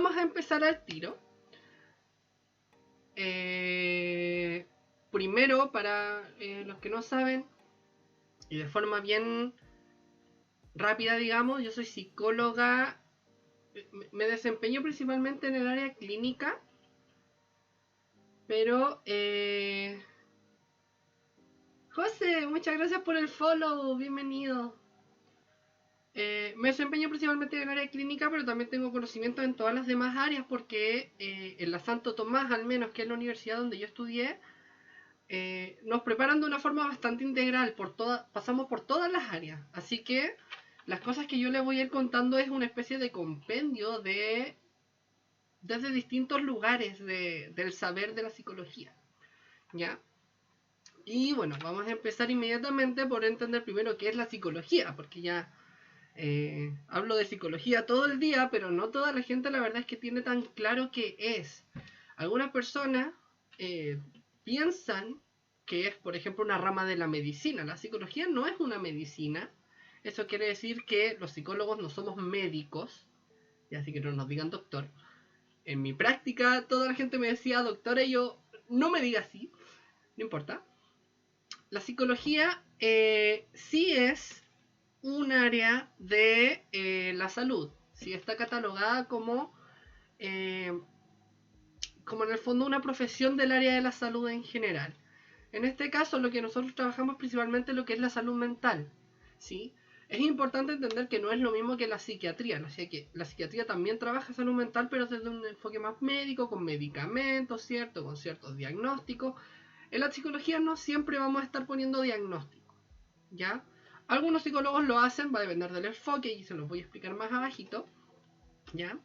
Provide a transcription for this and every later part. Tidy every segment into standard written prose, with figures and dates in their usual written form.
vamos a empezar al tiro. Primero, para los que no saben, y de forma bien rápida, digamos, yo soy psicóloga. Me desempeño principalmente en el área clínica, pero José, muchas gracias por el follow, bienvenido. Me desempeño principalmente en el área clínica, pero también tengo conocimiento en todas las demás áreas, porque en la Santo Tomás, al menos, que es la universidad donde yo estudié, nos preparan de una forma bastante integral, pasamos por todas las áreas. Así que las cosas que yo les voy a ir contando es una especie de compendio desde distintos lugares del saber de la psicología, ¿ya? Y bueno, vamos a empezar inmediatamente por entender primero qué es la psicología, porque ya hablo de psicología todo el día, pero no toda la gente la verdad es que tiene tan claro qué es. Algunas personas piensan que es, por ejemplo, una rama de la medicina. La psicología no es una medicina. Eso quiere decir que los psicólogos no somos médicos, y así que no nos digan doctor. En mi práctica toda la gente me decía doctora y yo, no me diga así, no importa. La psicología sí es un área de la salud, sí está catalogada como en el fondo una profesión del área de la salud en general. En este caso lo que nosotros trabajamos principalmente es lo que es la salud mental, ¿sí? Es importante entender que no es lo mismo que la psiquiatría. La psiquiatría también trabaja salud mental, pero desde un enfoque más médico, con medicamentos, ¿cierto? Con ciertos diagnósticos. En la psicología no siempre vamos a estar poniendo diagnósticos, ¿ya? Algunos psicólogos lo hacen, va a depender del enfoque y se los voy a explicar más abajito, ¿ya?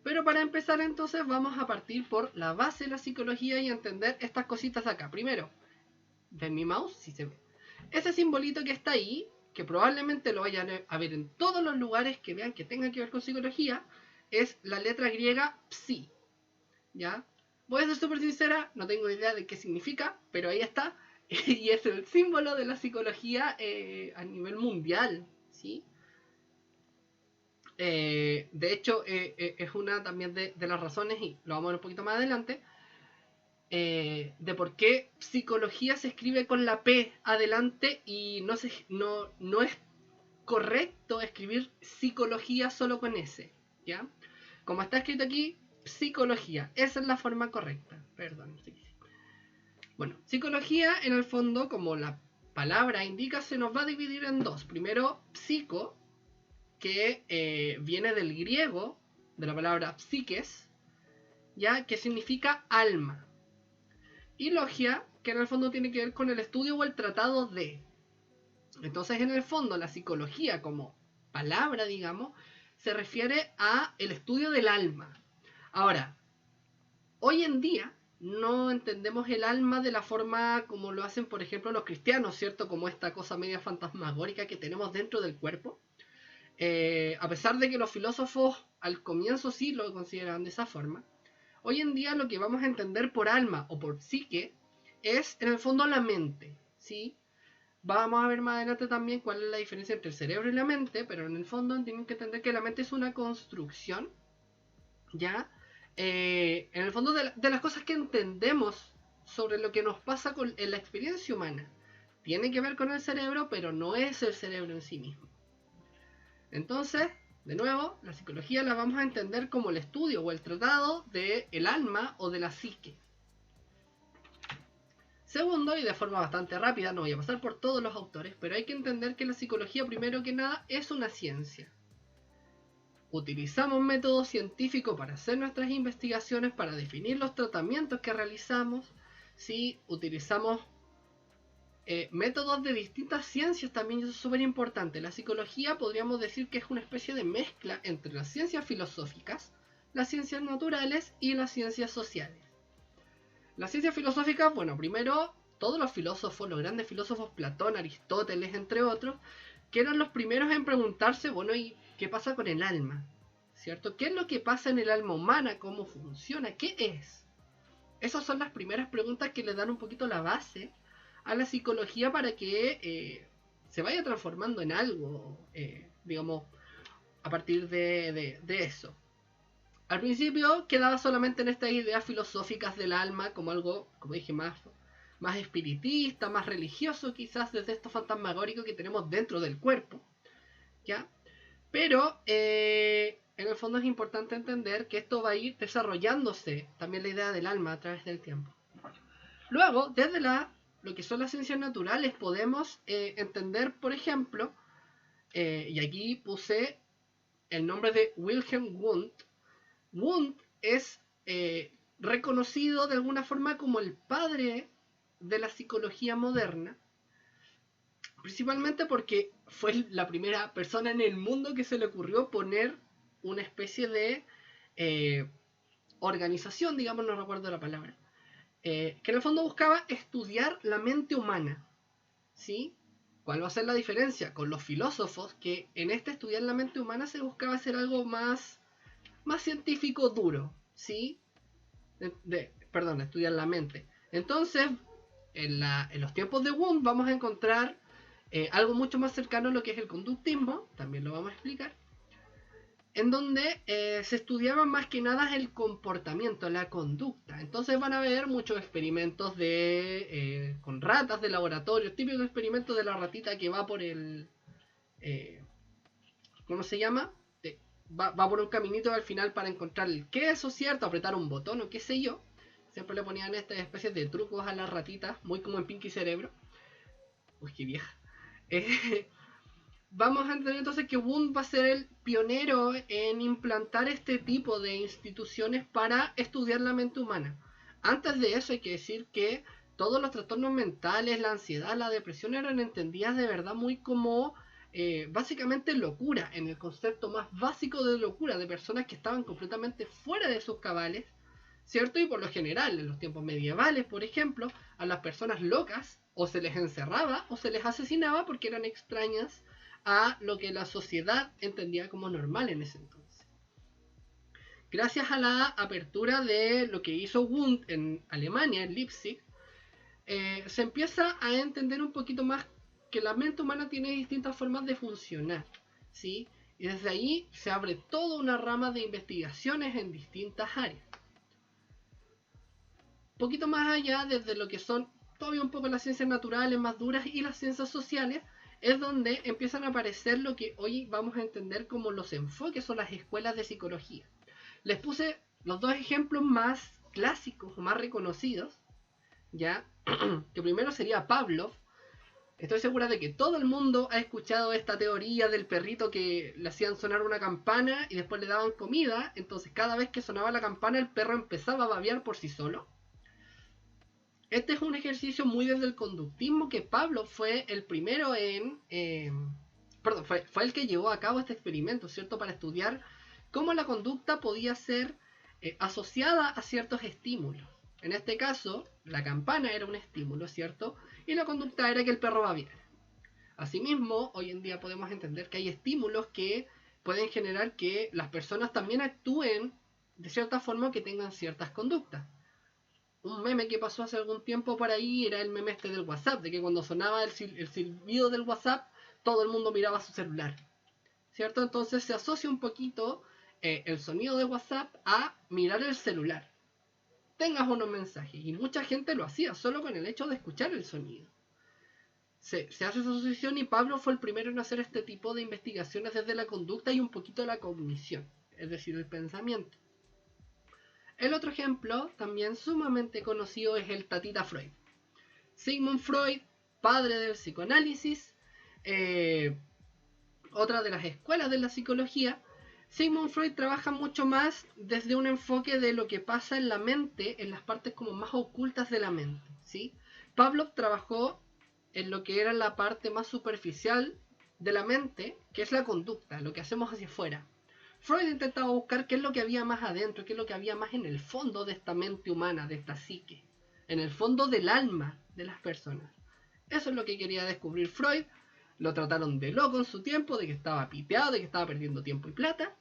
Pero para empezar entonces vamos a partir por la base de la psicología y entender estas cositas de acá. Primero, ¿ven mi mouse? Sí se ve. Ese simbolito que está ahí, que probablemente lo vayan a ver en todos los lugares que vean que tengan que ver con psicología, es la letra griega psi, ¿ya? Voy a ser súper sincera, no tengo idea de qué significa, pero ahí está. Y es el símbolo de la psicología a nivel mundial, ¿sí? De hecho, es una también de las razones, y lo vamos a ver un poquito más adelante, de por qué psicología se escribe con la P adelante y no es correcto escribir psicología solo con S, ¿ya? Como está escrito aquí, psicología, esa es la forma correcta, perdón. Bueno, psicología en el fondo, como la palabra indica, se nos va a dividir en dos. Primero, psico, que viene del griego, de la palabra psiques, ya, que significa alma. Y logia, que en el fondo tiene que ver con el estudio o el tratado de. Entonces, en el fondo, la psicología como palabra, digamos, se refiere a el estudio del alma. Ahora, hoy en día no entendemos el alma de la forma como lo hacen, por ejemplo, los cristianos, ¿cierto? Como esta cosa media fantasmagórica que tenemos dentro del cuerpo. A pesar de que los filósofos al comienzo sí lo consideraban de esa forma, hoy en día lo que vamos a entender por alma o por psique es en el fondo la mente, ¿sí? Vamos a ver más adelante también cuál es la diferencia entre el cerebro y la mente, pero en el fondo tienen que entender que la mente es una construcción, ¿ya? En el fondo de las cosas que entendemos sobre lo que nos pasa en la experiencia humana. Tiene que ver con el cerebro, pero no es el cerebro en sí mismo. Entonces, de nuevo, la psicología la vamos a entender como el estudio o el tratado del alma o de la psique. Segundo, y de forma bastante rápida, no voy a pasar por todos los autores, pero hay que entender que la psicología, primero que nada, es una ciencia. Utilizamos métodos científicos para hacer nuestras investigaciones, para definir los tratamientos que realizamos, ¿sí? Utilizamos métodos de distintas ciencias también, y eso es súper importante. La psicología podríamos decir que es una especie de mezcla entre las ciencias filosóficas, las ciencias naturales y las ciencias sociales. Las ciencias filosóficas, bueno, primero, todos los filósofos, los grandes filósofos, Platón, Aristóteles, entre otros, que eran los primeros en preguntarse, bueno, ¿y qué pasa con el alma? ¿Cierto? ¿Qué es lo que pasa en el alma humana? ¿Cómo funciona? ¿Qué es? Esas son las primeras preguntas que le dan un poquito la base a la psicología para que se vaya transformando en algo, digamos, a partir de eso. Al principio quedaba solamente en estas ideas filosóficas del alma, como algo, como dije, más espiritista, más religioso, quizás desde esto fantasmagórico que tenemos dentro del cuerpo, ¿ya? Pero en el fondo es importante entender que esto va a ir desarrollándose, también la idea del alma a través del tiempo. Luego, desde lo que son las ciencias naturales, podemos entender, por ejemplo, y aquí puse el nombre de Wilhelm Wundt. Wundt es reconocido de alguna forma como el padre de la psicología moderna, principalmente porque fue la primera persona en el mundo que se le ocurrió poner una especie de organización, digamos, no recuerdo la palabra, que en el fondo buscaba estudiar la mente humana, ¿sí? ¿Cuál va a ser la diferencia con los filósofos? Que en este estudiar la mente humana se buscaba hacer algo más científico duro, ¿sí? Perdón, estudiar la mente. Entonces, en los tiempos de Wundt vamos a encontrar algo mucho más cercano a lo que es el conductismo, también lo vamos a explicar, en donde se estudiaba más que nada el comportamiento, la conducta. Entonces van a haber muchos experimentos con ratas de laboratorio, típicos experimentos de la ratita que va por el... ¿cómo se llama? Va por un caminito al final para encontrar el queso, ¿cierto? Apretar un botón o qué sé yo. Siempre le ponían estas especies de trucos a las ratitas, muy como en Pinky Cerebro. Uy, qué vieja. Vamos a entender entonces que Wundt va a ser el pionero en implantar este tipo de instituciones para estudiar la mente humana. Antes de eso hay que decir que todos los trastornos mentales, la ansiedad, la depresión eran entendidas de verdad muy como básicamente locura, en el concepto más básico de locura, de personas que estaban completamente fuera de sus cabales, ¿cierto? Y por lo general, en los tiempos medievales, por ejemplo, a las personas locas o se les encerraba o se les asesinaba porque eran extrañas a lo que la sociedad entendía como normal en ese entonces. Gracias a la apertura de lo que hizo Wundt en Alemania, en Leipzig, se empieza a entender un poquito más que la mente humana tiene distintas formas de funcionar, ¿sí? Y desde ahí se abre toda una rama de investigaciones en distintas áreas. Un poquito más allá, desde lo que son todavía un poco las ciencias naturales más duras y las ciencias sociales, es donde empiezan a aparecer lo que hoy vamos a entender como los enfoques o las escuelas de psicología. Les puse los dos ejemplos más clásicos o más reconocidos, ¿ya? Que primero sería Pavlov. Estoy segura de que todo el mundo ha escuchado esta teoría del perrito que le hacían sonar una campana y después le daban comida, entonces cada vez que sonaba la campana el perro empezaba a babear por sí solo. Este es un ejercicio muy desde el conductismo que Pablo fue el primero perdón, fue el que llevó a cabo este experimento, ¿cierto? Para estudiar cómo la conducta podía ser asociada a ciertos estímulos. En este caso, la campana era un estímulo, ¿cierto? Y la conducta era que el perro babiara. Asimismo, hoy en día podemos entender que hay estímulos que pueden generar que las personas también actúen de cierta forma o que tengan ciertas conductas. Un meme que pasó hace algún tiempo por ahí era el meme este del WhatsApp, de que cuando sonaba el silbido del WhatsApp, todo el mundo miraba su celular, ¿cierto? Entonces se asocia un poquito el sonido de WhatsApp a mirar el celular. Tengas unos mensajes, y mucha gente lo hacía solo con el hecho de escuchar el sonido. Se hace esa asociación y Pablo fue el primero en hacer este tipo de investigaciones desde la conducta y un poquito la cognición, es decir, el pensamiento. El otro ejemplo, también sumamente conocido, es el Tatita Freud. Sigmund Freud, padre del psicoanálisis, otra de las escuelas de la psicología. Sigmund Freud trabaja mucho más desde un enfoque de lo que pasa en la mente, en las partes como más ocultas de la mente, ¿sí? Pavlov trabajó en lo que era la parte más superficial de la mente, que es la conducta, lo que hacemos hacia afuera. Freud intentaba buscar qué es lo que había más adentro, qué es lo que había más en el fondo de esta mente humana, de esta psique, en el fondo del alma de las personas. Eso es lo que quería descubrir Freud. Lo trataron de loco en su tiempo, de que estaba piteado, de que estaba perdiendo tiempo y plata.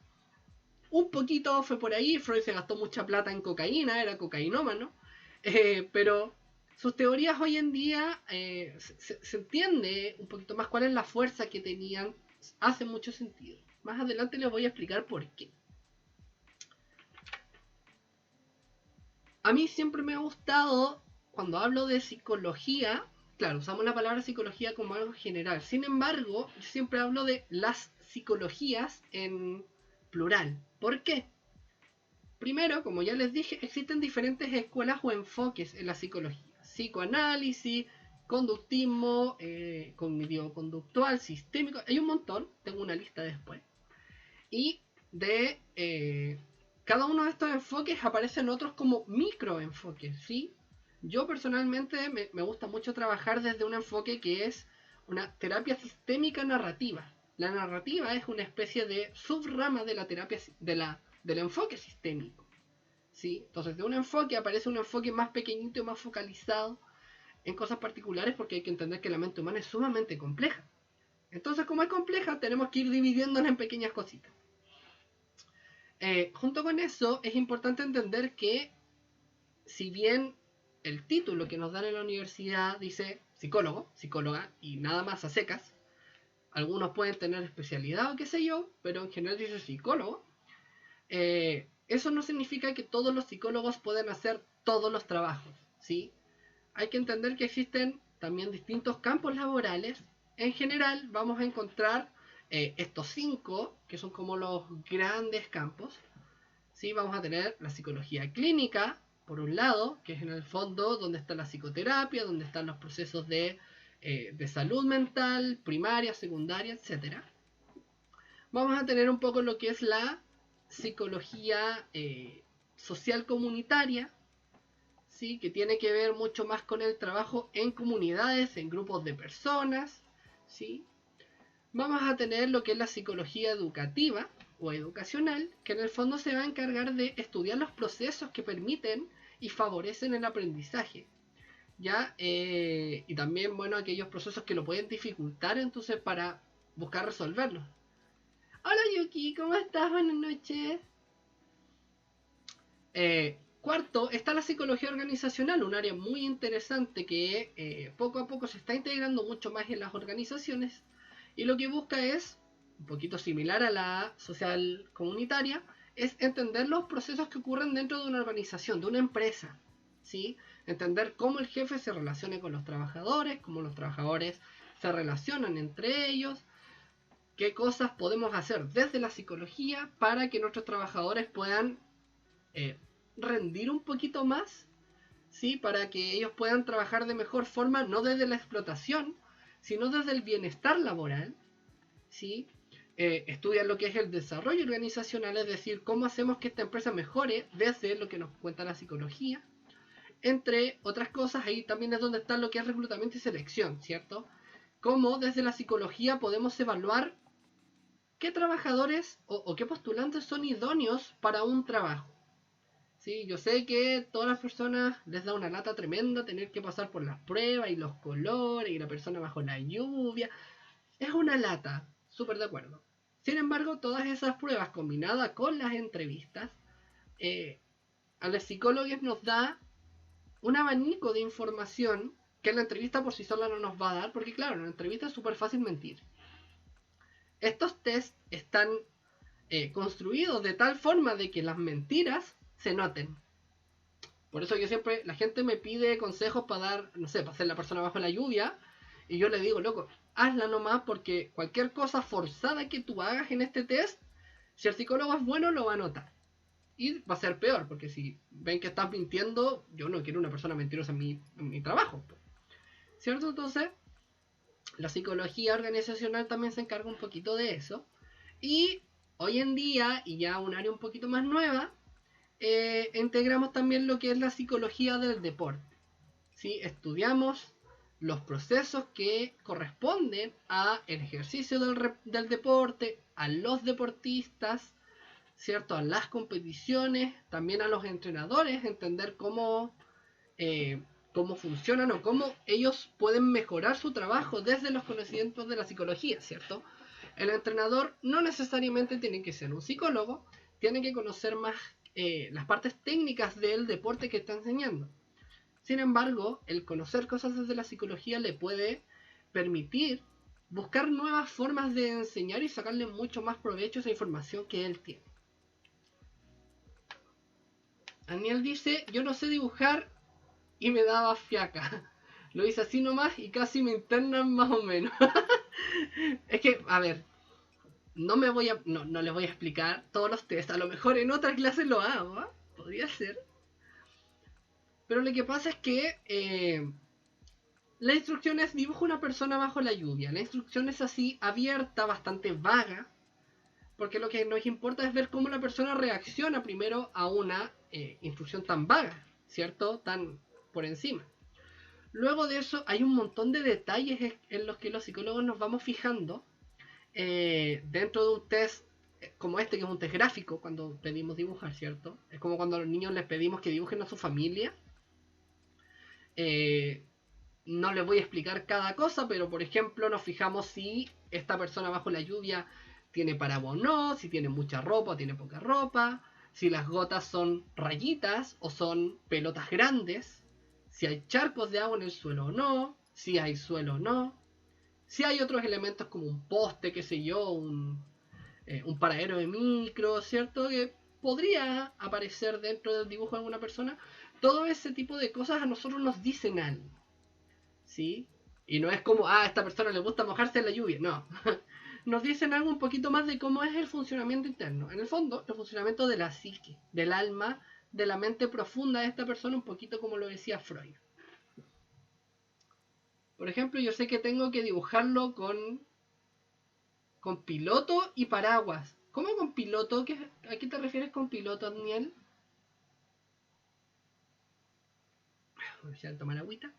Un poquito fue por ahí, Freud se gastó mucha plata en cocaína, era cocainómano, pero sus teorías hoy en día se entiende un poquito más cuál es la fuerza que tenían, hace mucho sentido. Más adelante les voy a explicar por qué. A mí siempre me ha gustado, cuando hablo de psicología, claro, usamos la palabra psicología como algo general. Sin embargo, yo siempre hablo de las psicologías en plural. ¿Por qué? Primero, como ya les dije, existen diferentes escuelas o enfoques en la psicología. Psicoanálisis, conductismo, cognitivo-conductual, sistémico. Hay un montón, tengo una lista después. Y de cada uno de estos enfoques aparecen otros como microenfoques, ¿sí? Yo personalmente me gusta mucho trabajar desde un enfoque que es una terapia sistémica narrativa. La narrativa es una especie de subrama de la terapia del enfoque sistémico, ¿sí? Entonces de un enfoque aparece un enfoque más pequeñito y más focalizado en cosas particulares, porque hay que entender que la mente humana es sumamente compleja. Entonces, como es compleja, tenemos que ir dividiéndola en pequeñas cositas. Junto con eso, es importante entender que, si bien el título que nos dan en la universidad dice psicólogo, psicóloga y nada más a secas, algunos pueden tener especialidad o qué sé yo, pero en general dice psicólogo, eso no significa que todos los psicólogos puedan hacer todos los trabajos, ¿sí? Hay que entender que existen también distintos campos laborales. En general vamos a encontrar estos 5, que son como los grandes campos. ¿Sí? Vamos a tener la psicología clínica, por un lado, que es en el fondo donde está la psicoterapia, donde están los procesos de salud mental, primaria, secundaria, etc. Vamos a tener un poco lo que es la psicología social comunitaria, ¿sí? Que tiene que ver mucho más con el trabajo en comunidades, en grupos de personas, ¿sí? Vamos a tener lo que es la psicología educativa o educacional, que en el fondo se va a encargar de estudiar los procesos que permiten y favorecen el aprendizaje, ¿ya? Y también, bueno, aquellos procesos que lo pueden dificultar, entonces, para buscar resolverlos. Hola Yuki, ¿cómo estás? Buenas noches. Cuarto, está la psicología organizacional, un área muy interesante que poco a poco se está integrando mucho más en las organizaciones, y lo que busca es, un poquito similar a la social comunitaria, es entender los procesos que ocurren dentro de una organización, de una empresa, ¿sí? Entender cómo el jefe se relaciona con los trabajadores, cómo los trabajadores se relacionan entre ellos, qué cosas podemos hacer desde la psicología para que nuestros trabajadores puedan eh, rendir un poquito más, ¿sí? Para que ellos puedan trabajar de mejor forma, no desde la explotación, sino desde el bienestar laboral, ¿sí? Estudian lo que es el desarrollo organizacional, es decir, cómo hacemos que esta empresa mejore desde lo que nos cuenta la psicología. Entre otras cosas, ahí también es donde está lo que es reclutamiento y selección, ¿cierto? Cómo desde la psicología podemos evaluar qué trabajadores o qué postulantes son idóneos para un trabajo. Sí, yo sé que todas las personas les da una lata tremenda tener que pasar por las pruebas y los colores y la persona bajo la lluvia. Es una lata, súper de acuerdo. Sin embargo, todas esas pruebas combinadas con las entrevistas, eh, a los psicólogos nos da un abanico de información que la entrevista por sí sola no nos va a dar, porque claro, en la entrevista es súper fácil mentir. Estos tests están construidos de tal forma de que las mentiras se noten. Por eso yo siempre, la gente me pide consejos para dar, no sé, para hacer la persona bajo la lluvia, y yo le digo, loco, hazla nomás, porque cualquier cosa forzada que tú hagas en este test, si el psicólogo es bueno, lo va a notar. Y va a ser peor, porque si ven que estás mintiendo, yo no quiero una persona mentirosa en mi trabajo. ¿Cierto? Entonces, la psicología organizacional también se encarga un poquito de eso. Y hoy en día, y ya un área un poquito más nueva, integramos también lo que es la psicología del deporte, ¿sí? Estudiamos los procesos que corresponden al ejercicio del deporte, a los deportistas, ¿cierto? A las competiciones, también a los entrenadores, entender eh, cómo funcionan o cómo ellos pueden mejorar su trabajo desde los conocimientos de la psicología, ¿cierto? El entrenador no necesariamente tiene que ser un psicólogo, tiene que conocer más las partes técnicas del deporte que está enseñando. Sin embargo, el conocer cosas desde la psicología le puede permitir buscar nuevas formas de enseñar y sacarle mucho más provecho a esa información que él tiene. Daniel dice, yo no sé dibujar y me daba fiaca. Lo hice así nomás y casi me internan más o menos. Es que, a ver, no les voy a explicar todos los test. A lo mejor en otra clase lo hago, ¿eh? Podría ser. Pero lo que pasa es que la instrucción es dibuja una persona bajo la lluvia. La instrucción es así, abierta, bastante vaga. Porque lo que nos importa es ver cómo la persona reacciona primero a una instrucción tan vaga, ¿cierto? Tan por encima. Luego de eso hay un montón de detalles en los que los psicólogos nos vamos fijando dentro de un test como este, que es un test gráfico, cuando pedimos dibujar, ¿cierto? Es como cuando a los niños les pedimos que dibujen a su familia. Eh, no les voy a explicar cada cosa, pero por ejemplo nos fijamos si esta persona bajo la lluvia tiene paraguas o no, si tiene mucha ropa o tiene poca ropa, si las gotas son rayitas o son pelotas grandes, si hay charcos de agua en el suelo o no, si hay suelo o no, si hay otros elementos como un poste, qué sé yo, un paradero de micro, ¿cierto? Que podría aparecer dentro del dibujo de alguna persona. Todo ese tipo de cosas a nosotros nos dicen algo, ¿sí? Y no es como, a esta persona le gusta mojarse en la lluvia, no. Nos dicen algo un poquito más de cómo es el funcionamiento interno. En el fondo, el funcionamiento de la psique, del alma, de la mente profunda de esta persona, un poquito como lo decía Freud. Por ejemplo, yo sé que tengo que dibujarlo con piloto y paraguas. ¿Cómo con piloto? ¿A qué te refieres con piloto, Daniel? Voy a tomar agüita.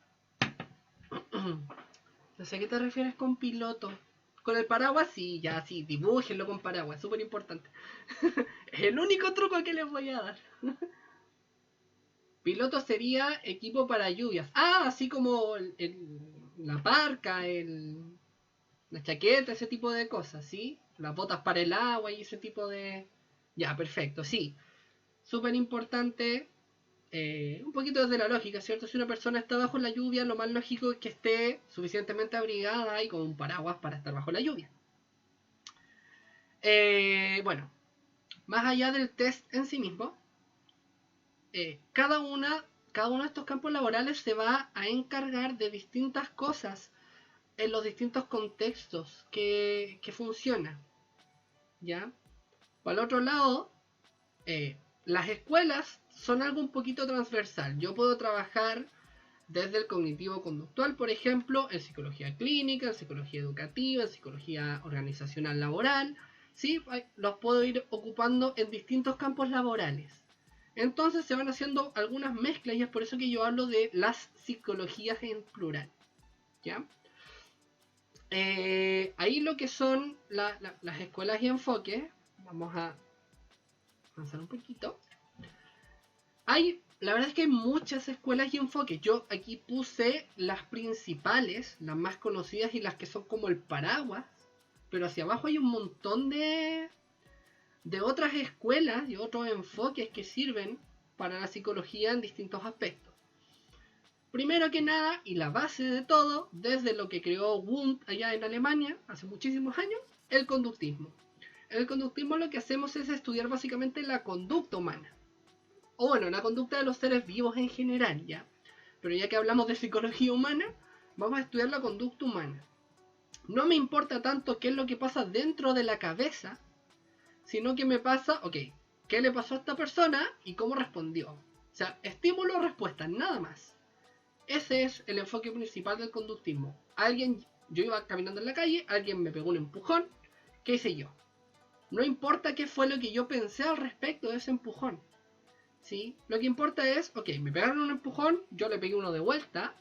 No sé a qué te refieres con piloto. Con el paraguas, sí, ya, sí, dibújenlo con paraguas, súper importante. Es el único truco que les voy a dar. Piloto sería equipo para lluvias. Ah, así como la parca, la chaqueta, ese tipo de cosas, ¿sí? Las botas para el agua y ese tipo de... Ya, perfecto, sí. Súper importante, un poquito desde la lógica, ¿cierto? Si una persona está bajo la lluvia, lo más lógico es que esté suficientemente abrigada y con un paraguas para estar bajo la lluvia. Bueno, más allá del test en sí mismo, cada uno de estos campos laborales se va a encargar de distintas cosas en los distintos contextos que funciona. ¿Ya? Por el otro lado, las escuelas son algo un poquito transversal. Yo puedo trabajar desde el cognitivo conductual, por ejemplo, en psicología clínica, en psicología educativa, en psicología organizacional laboral. ¿Sí? Los puedo ir ocupando en distintos campos laborales. Entonces se van haciendo algunas mezclas y es por eso que yo hablo de las psicologías en plural. ¿Ya? Ahí lo que son las escuelas y enfoques, vamos a avanzar un poquito. La verdad es que hay muchas escuelas y enfoques. Yo aquí puse las principales, las más conocidas y las que son como el paraguas, pero hacia abajo hay un montón de otras escuelas y otros enfoques que sirven para la psicología en distintos aspectos. Primero que nada, y la base de todo, desde lo que creó Wundt allá en Alemania, hace muchísimos años, el conductismo. En el conductismo lo que hacemos es estudiar básicamente la conducta humana. O bueno, la conducta de los seres vivos en general, ¿ya? Pero ya que hablamos de psicología humana, vamos a estudiar la conducta humana. No me importa tanto qué es lo que pasa dentro de la cabeza, sino que me pasa, ok, ¿qué le pasó a esta persona y cómo respondió? O sea, estímulo o respuesta, nada más. Ese es el enfoque principal del conductismo. Yo iba caminando en la calle, alguien me pegó un empujón, ¿qué hice yo? No importa qué fue lo que yo pensé al respecto de ese empujón, ¿sí? Lo que importa es, ok, me pegaron un empujón, yo le pegué uno de vuelta,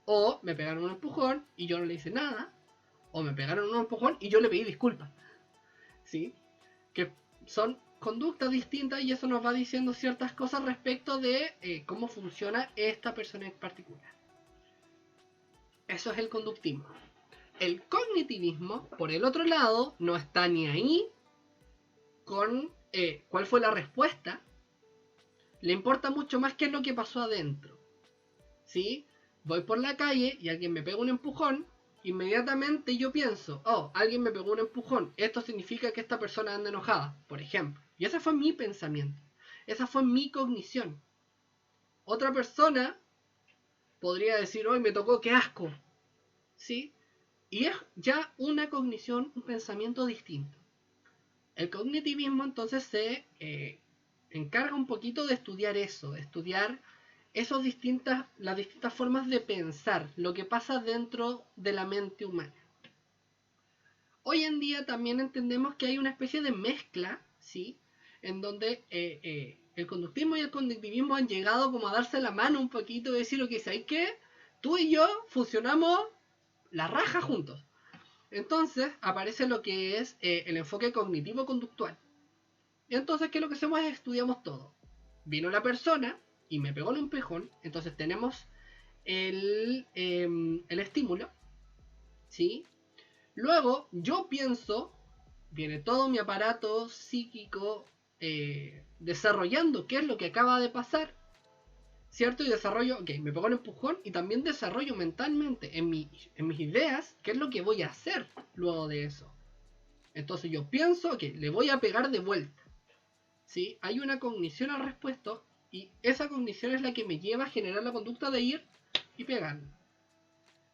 o me pegaron un empujón y yo no le hice nada, o me pegaron un empujón y yo le pedí disculpas, ¿sí? Que son conductas distintas y eso nos va diciendo ciertas cosas respecto de cómo funciona esta persona en particular. Eso es el conductismo. El cognitivismo, por el otro lado, no está ni ahí con cuál fue la respuesta. Le importa mucho más qué es lo que pasó adentro. ¿Sí? Voy por la calle y alguien me pega un empujón, inmediatamente yo pienso, oh, alguien me pegó un empujón, esto significa que esta persona anda enojada, por ejemplo. Y ese fue mi pensamiento, esa fue mi cognición. Otra persona podría decir, hoy me tocó, qué asco, ¿sí? Y es ya una cognición, un pensamiento distinto. El cognitivismo entonces se encarga un poquito de estudiar eso, de estudiar las distintas formas de pensar, lo que pasa dentro de la mente humana. Hoy en día también entendemos que hay una especie de mezcla, ¿sí? En donde el conductismo y el cognitivismo han llegado como a darse la mano un poquito y decir, ok, ¿sabes qué? Tú y yo funcionamos la raja juntos. Entonces aparece lo que es el enfoque cognitivo-conductual. Y entonces, ¿qué es lo que hacemos? Estudiamos todo. Vino la persona y me pegó el empujón, entonces tenemos el estímulo, ¿sí? Luego, yo pienso, viene todo mi aparato psíquico desarrollando qué es lo que acaba de pasar, ¿cierto? Y desarrollo, ok, me pegó el empujón y también desarrollo mentalmente en mis ideas qué es lo que voy a hacer luego de eso. Entonces yo pienso que le voy a pegar de vuelta, ¿sí? Hay una cognición al respecto y esa cognición es la que me lleva a generar la conducta de ir y pegar.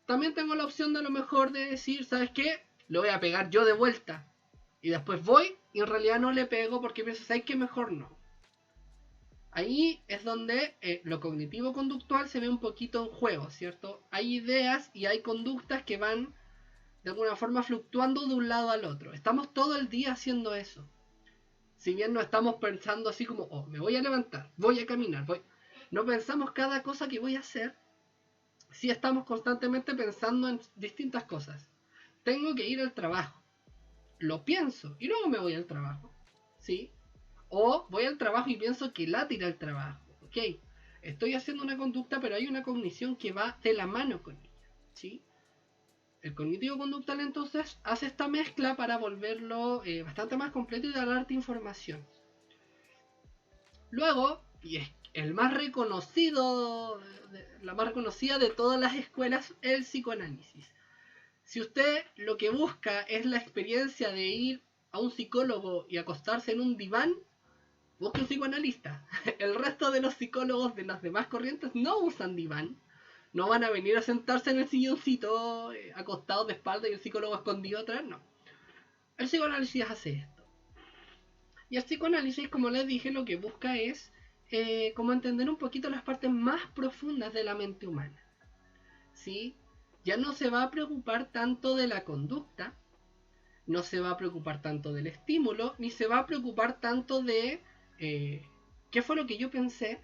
También tengo la opción de a lo mejor de decir, ¿sabes qué? Le voy a pegar yo de vuelta. Y después voy y en realidad no le pego porque pienso, ¿sabes qué? Mejor no. Ahí es donde lo cognitivo-conductual se ve un poquito en juego, ¿cierto? Hay ideas y hay conductas que van de alguna forma fluctuando de un lado al otro. Estamos todo el día haciendo eso. Si bien no estamos pensando así como, oh, me voy a levantar, voy a caminar, voy. No pensamos cada cosa que voy a hacer. Sí estamos constantemente pensando en distintas cosas. Tengo que ir al trabajo. Lo pienso y luego me voy al trabajo. ¿Sí? O voy al trabajo y pienso que lata ir al trabajo. Ok, estoy haciendo una conducta, pero hay una cognición que va de la mano con ella. ¿Sí? El cognitivo conductual entonces hace esta mezcla para volverlo bastante más completo y darte información. Luego, y es el más reconocido, la más reconocida de todas las escuelas, el psicoanálisis. Si usted lo que busca es la experiencia de ir a un psicólogo y acostarse en un diván, busque un psicoanalista. El resto de los psicólogos de las demás corrientes no usan diván. No van a venir a sentarse en el silloncito acostados de espalda y el psicólogo escondido atrás, no. El psicoanálisis hace esto. Y el psicoanálisis, como les dije, lo que busca es como entender un poquito las partes más profundas de la mente humana. ¿Sí? Ya no se va a preocupar tanto de la conducta, no se va a preocupar tanto del estímulo, ni se va a preocupar tanto de qué fue lo que yo pensé.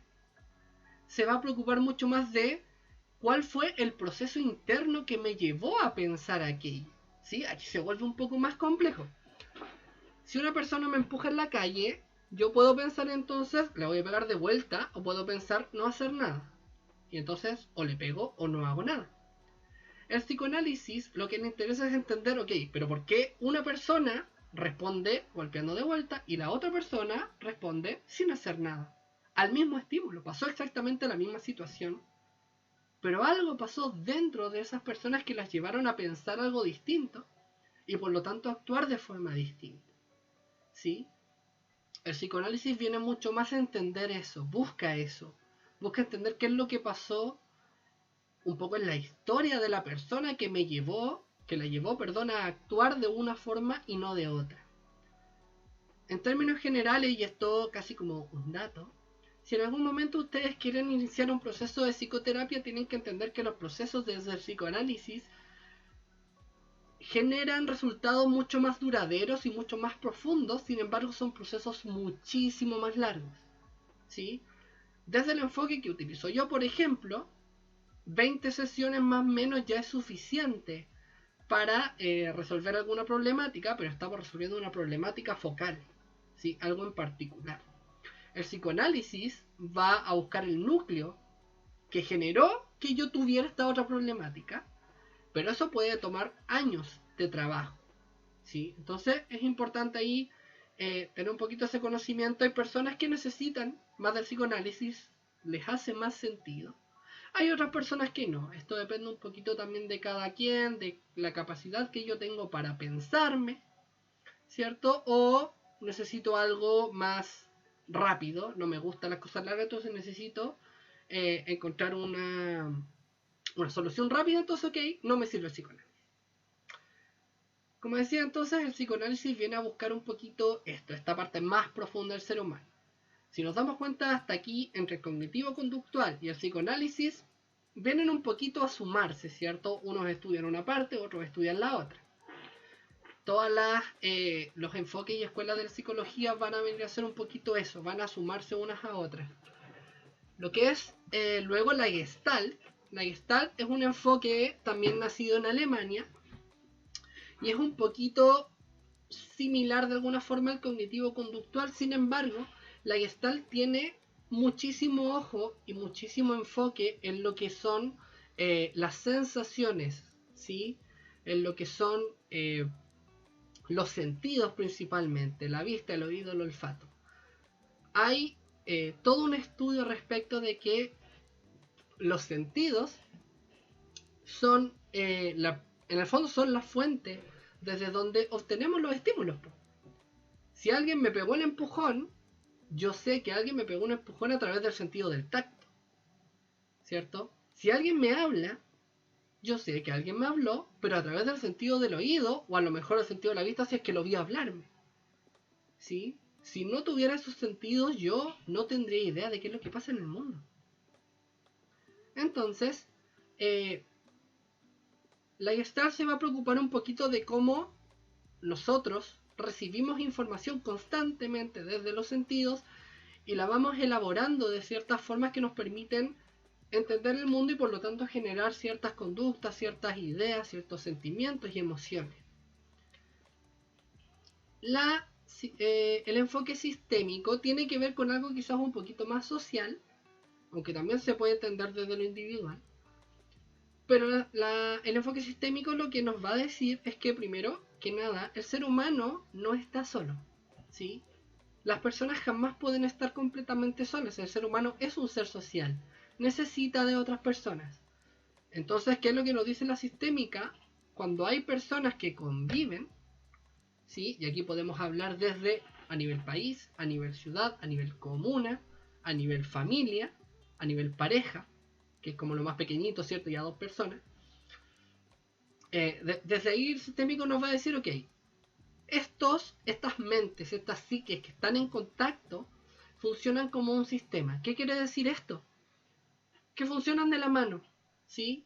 Se va a preocupar mucho más de cuál fue el proceso interno que me llevó a pensar aquello. ¿Sí? Aquí se vuelve un poco más complejo. Si una persona me empuja en la calle, yo puedo pensar entonces, le voy a pegar de vuelta, o puedo pensar no hacer nada. Y entonces o le pego o no hago nada. El psicoanálisis lo que le interesa es entender, ok, pero ¿por qué una persona responde golpeando de vuelta y la otra persona responde sin hacer nada? Al mismo estímulo, pasó exactamente la misma situación, pero algo pasó dentro de esas personas que las llevaron a pensar algo distinto y por lo tanto actuar de forma distinta. ¿Sí? El psicoanálisis viene mucho más a entender eso, busca entender qué es lo que pasó un poco en la historia de la persona que la llevó, perdón, a actuar de una forma y no de otra. En términos generales, y esto casi como un dato, si en algún momento ustedes quieren iniciar un proceso de psicoterapia, tienen que entender que los procesos desde el psicoanálisis generan resultados mucho más duraderos y mucho más profundos, sin embargo son procesos muchísimo más largos. ¿Sí? Desde el enfoque que utilizo yo, por ejemplo, 20 sesiones más o menos ya es suficiente para resolver alguna problemática, pero estamos resolviendo una problemática focal, ¿sí? Algo en particular. El psicoanálisis va a buscar el núcleo que generó que yo tuviera esta otra problemática, pero eso puede tomar años de trabajo, ¿sí? Entonces es importante ahí tener un poquito ese conocimiento. Hay personas que necesitan más del psicoanálisis, les hace más sentido. Hay otras personas que no. Esto depende un poquito también de cada quien, de la capacidad que yo tengo para pensarme, ¿cierto? O necesito algo más rápido, no me gustan las cosas largas, entonces necesito encontrar una solución rápida, entonces ok, no me sirve el psicoanálisis. Como decía entonces, el psicoanálisis viene a buscar un poquito esta parte más profunda del ser humano. Si nos damos cuenta hasta aquí, entre el cognitivo-conductual y el psicoanálisis, vienen un poquito a sumarse, ¿cierto? Unos estudian una parte, otros estudian la otra. Todos los enfoques y escuelas de la psicología van a venir a hacer un poquito eso, van a sumarse unas a otras. Lo que es luego la Gestalt. La Gestalt es un enfoque también nacido en Alemania y es un poquito similar de alguna forma al cognitivo-conductual. Sin embargo, la Gestalt tiene muchísimo ojo y muchísimo enfoque en lo que son las sensaciones, ¿sí? En lo que son los sentidos principalmente, la vista, el oído, el olfato. Hay todo un estudio respecto de que los sentidos son, en el fondo son la fuente desde donde obtenemos los estímulos. Si alguien me pegó el empujón, yo sé que alguien me pegó un empujón a través del sentido del tacto, ¿cierto? Si alguien me habla, yo sé que alguien me habló, pero a través del sentido del oído, o a lo mejor el sentido de la vista si es que lo vi hablarme, ¿sí? Si no tuviera esos sentidos, yo no tendría idea de qué es lo que pasa en el mundo. Entonces, la Gestalt se va a preocupar un poquito de cómo nosotros recibimos información constantemente desde los sentidos y la vamos elaborando de ciertas formas que nos permiten entender el mundo y por lo tanto generar ciertas conductas, ciertas ideas, ciertos sentimientos y emociones. El enfoque sistémico tiene que ver con algo quizás un poquito más social, aunque también se puede entender desde lo individual. Pero el enfoque sistémico lo que nos va a decir es que primero que nada, el ser humano no está solo, ¿sí? Las personas jamás pueden estar completamente solas. El ser humano es un ser social, necesita de otras personas. Entonces, ¿qué es lo que nos dice la sistémica? Cuando hay personas que conviven, ¿sí? Y aquí podemos hablar desde a nivel país, a nivel ciudad, a nivel comuna, a nivel familia, a nivel pareja, que es como lo más pequeñito, ¿cierto? Ya dos personas. Desde ahí el sistémico nos va a decir, ok, estas mentes, estas psiques que están en contacto, funcionan como un sistema. ¿Qué quiere decir esto? Que funcionan de la mano, ¿sí?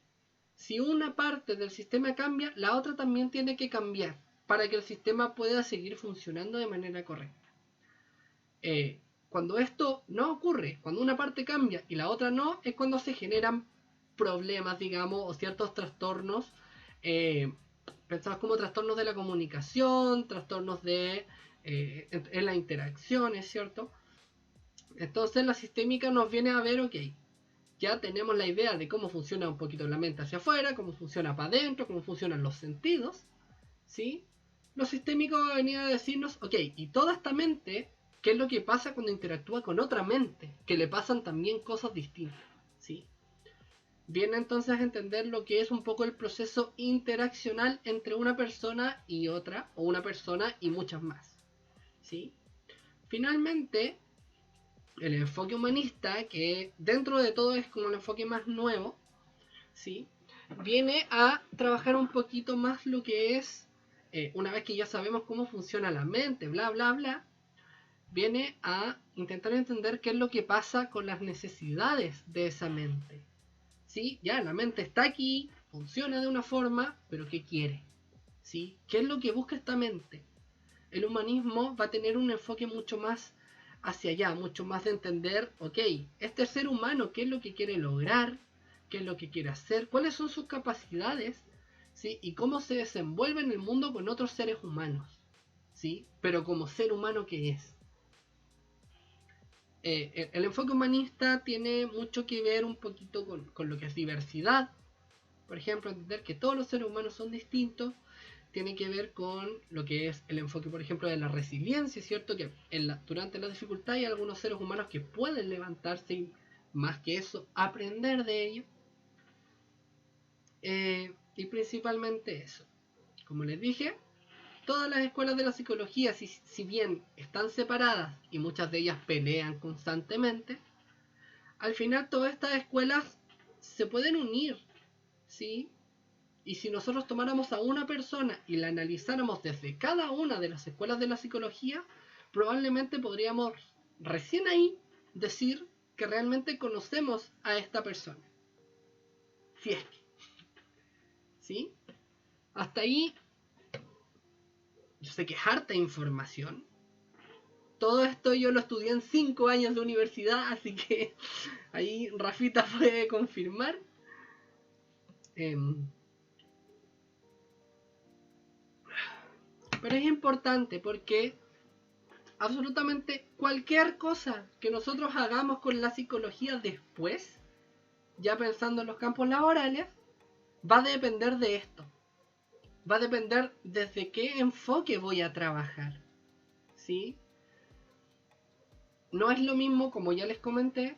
Si una parte del sistema cambia, la otra también tiene que cambiar para que el sistema pueda seguir funcionando de manera correcta. Cuando esto no ocurre, cuando una parte cambia y la otra no, es cuando se generan problemas, digamos, o ciertos trastornos, pensados como trastornos de la comunicación, trastornos en las interacciones, ¿cierto? Entonces la sistémica nos viene a ver, ok, ya tenemos la idea de cómo funciona un poquito la mente hacia afuera, cómo funciona para adentro, cómo funcionan los sentidos, ¿sí? Lo sistémico va a venir a decirnos, ok, y toda esta mente, ¿qué es lo que pasa cuando interactúa con otra mente? Que le pasan también cosas distintas, ¿sí? Viene entonces a entender lo que es un poco el proceso interaccional entre una persona y otra, o una persona y muchas más, ¿sí? Finalmente, el enfoque humanista, que dentro de todo es como el enfoque más nuevo, ¿sí? Viene a trabajar un poquito más lo que es, una vez que ya sabemos cómo funciona la mente, bla, bla, bla, viene a intentar entender qué es lo que pasa con las necesidades de esa mente. ¿Sí? Ya, la mente está aquí, funciona de una forma, pero ¿qué quiere? ¿Sí? ¿Qué es lo que busca esta mente? El humanismo va a tener un enfoque mucho más hacia allá, mucho más de entender, ok, este ser humano, ¿qué es lo que quiere lograr? ¿Qué es lo que quiere hacer? ¿Cuáles son sus capacidades? ¿Sí? Y cómo se desenvuelve en el mundo con otros seres humanos, ¿sí? Pero como ser humano que es. El enfoque humanista tiene mucho que ver un poquito con lo que es diversidad. Por ejemplo, entender que todos los seres humanos son distintos. Tiene que ver con lo que es el enfoque, por ejemplo, de la resiliencia, ¿cierto? Que durante la dificultad hay algunos seres humanos que pueden levantarse y, más que eso, aprender de ello. Y principalmente eso. Como les dije, todas las escuelas de la psicología, si bien están separadas y muchas de ellas pelean constantemente, al final todas estas escuelas se pueden unir, ¿sí? Y si nosotros tomáramos a una persona y la analizáramos desde cada una de las escuelas de la psicología, probablemente podríamos recién ahí decir que realmente conocemos a esta persona. Si es que, ¿sí? Hasta ahí, yo sé que es harta información. Todo esto yo lo estudié en 5 años de universidad, así que ahí Rafita puede confirmar. Pero es importante porque absolutamente cualquier cosa que nosotros hagamos con la psicología después, ya pensando en los campos laborales, va a depender de esto. Va a depender desde qué enfoque voy a trabajar, ¿sí? No es lo mismo, como ya les comenté,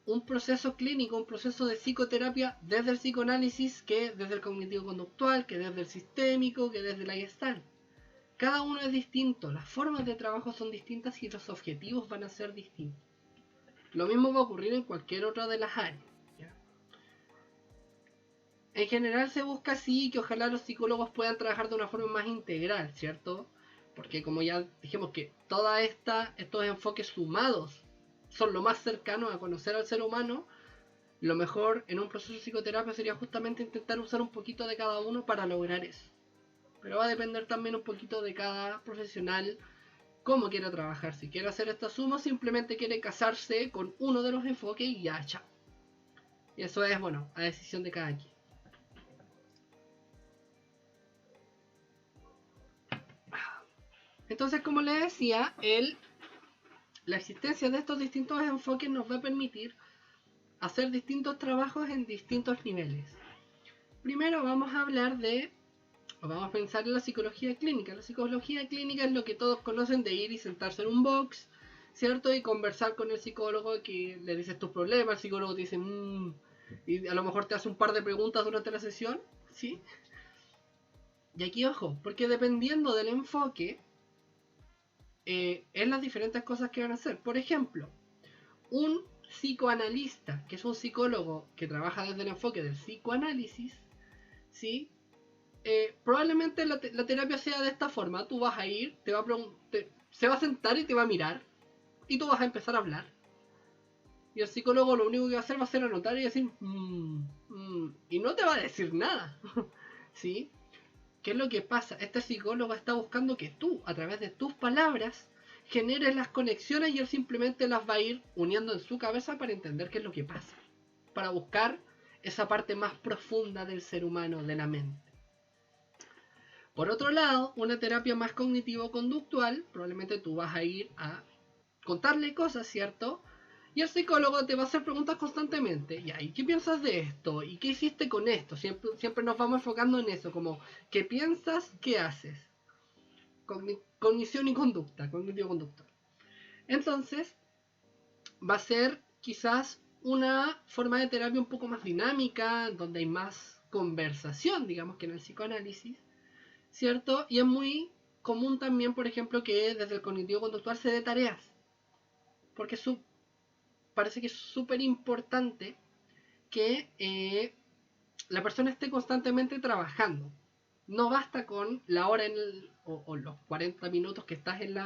un proceso clínico, un proceso de psicoterapia desde el psicoanálisis que desde el cognitivo-conductual, que desde el sistémico, que desde la Gestalt. Cada uno es distinto, las formas de trabajo son distintas y los objetivos van a ser distintos. Lo mismo va a ocurrir en cualquier otra de las áreas, ¿ya? En general se busca así que ojalá los psicólogos puedan trabajar de una forma más integral, ¿cierto? Porque como ya dijimos que todos estos enfoques sumados son lo más cercano a conocer al ser humano, lo mejor en un proceso de psicoterapia sería justamente intentar usar un poquito de cada uno para lograr eso. Pero va a depender también un poquito de cada profesional cómo quiera trabajar. Si quiere hacer esta suma, simplemente quiere casarse con uno de los enfoques y ya, chao. Y eso es, bueno, a decisión de cada quien. Entonces, como les decía, la existencia de estos distintos enfoques nos va a permitir hacer distintos trabajos en distintos niveles. Primero vamos a hablar vamos a pensar en la psicología clínica. La psicología clínica es lo que todos conocen de ir y sentarse en un box, ¿cierto? Y conversar con el psicólogo, que le dices tus problemas, el psicólogo te dice, y a lo mejor te hace un par de preguntas durante la sesión, ¿sí? Y aquí ojo, porque dependiendo del enfoque, es las diferentes cosas que van a hacer. Por ejemplo, un psicoanalista, que es un psicólogo que trabaja desde el enfoque del psicoanálisis, ¿sí? Probablemente la terapia sea de esta forma. Tú vas a ir, se va a sentar y te va a mirar, y tú vas a empezar a hablar. Y el psicólogo lo único que va a hacer va a ser anotar y decir, y no te va a decir nada, ¿sí? ¿Qué es lo que pasa? Este psicólogo está buscando que tú, a través de tus palabras, generes las conexiones y él simplemente las va a ir uniendo en su cabeza para entender qué es lo que pasa. Para buscar esa parte más profunda del ser humano, de la mente. Por otro lado, una terapia más cognitivo-conductual, probablemente tú vas a ir a contarle cosas, ¿cierto? Y el psicólogo te va a hacer preguntas constantemente. ¿Y qué piensas de esto? ¿Y qué hiciste con esto? Siempre nos vamos enfocando en eso, como ¿qué piensas? ¿Qué haces? Cognición y conducta, cognitivo-conductual. Entonces, va a ser quizás una forma de terapia un poco más dinámica, donde hay más conversación, digamos, que en el psicoanálisis, ¿cierto? Y es muy común también, por ejemplo, que desde el cognitivo-conductual se dé tareas. Porque parece que es súper importante que la persona esté constantemente trabajando. No basta con la hora o los 40 minutos que estás en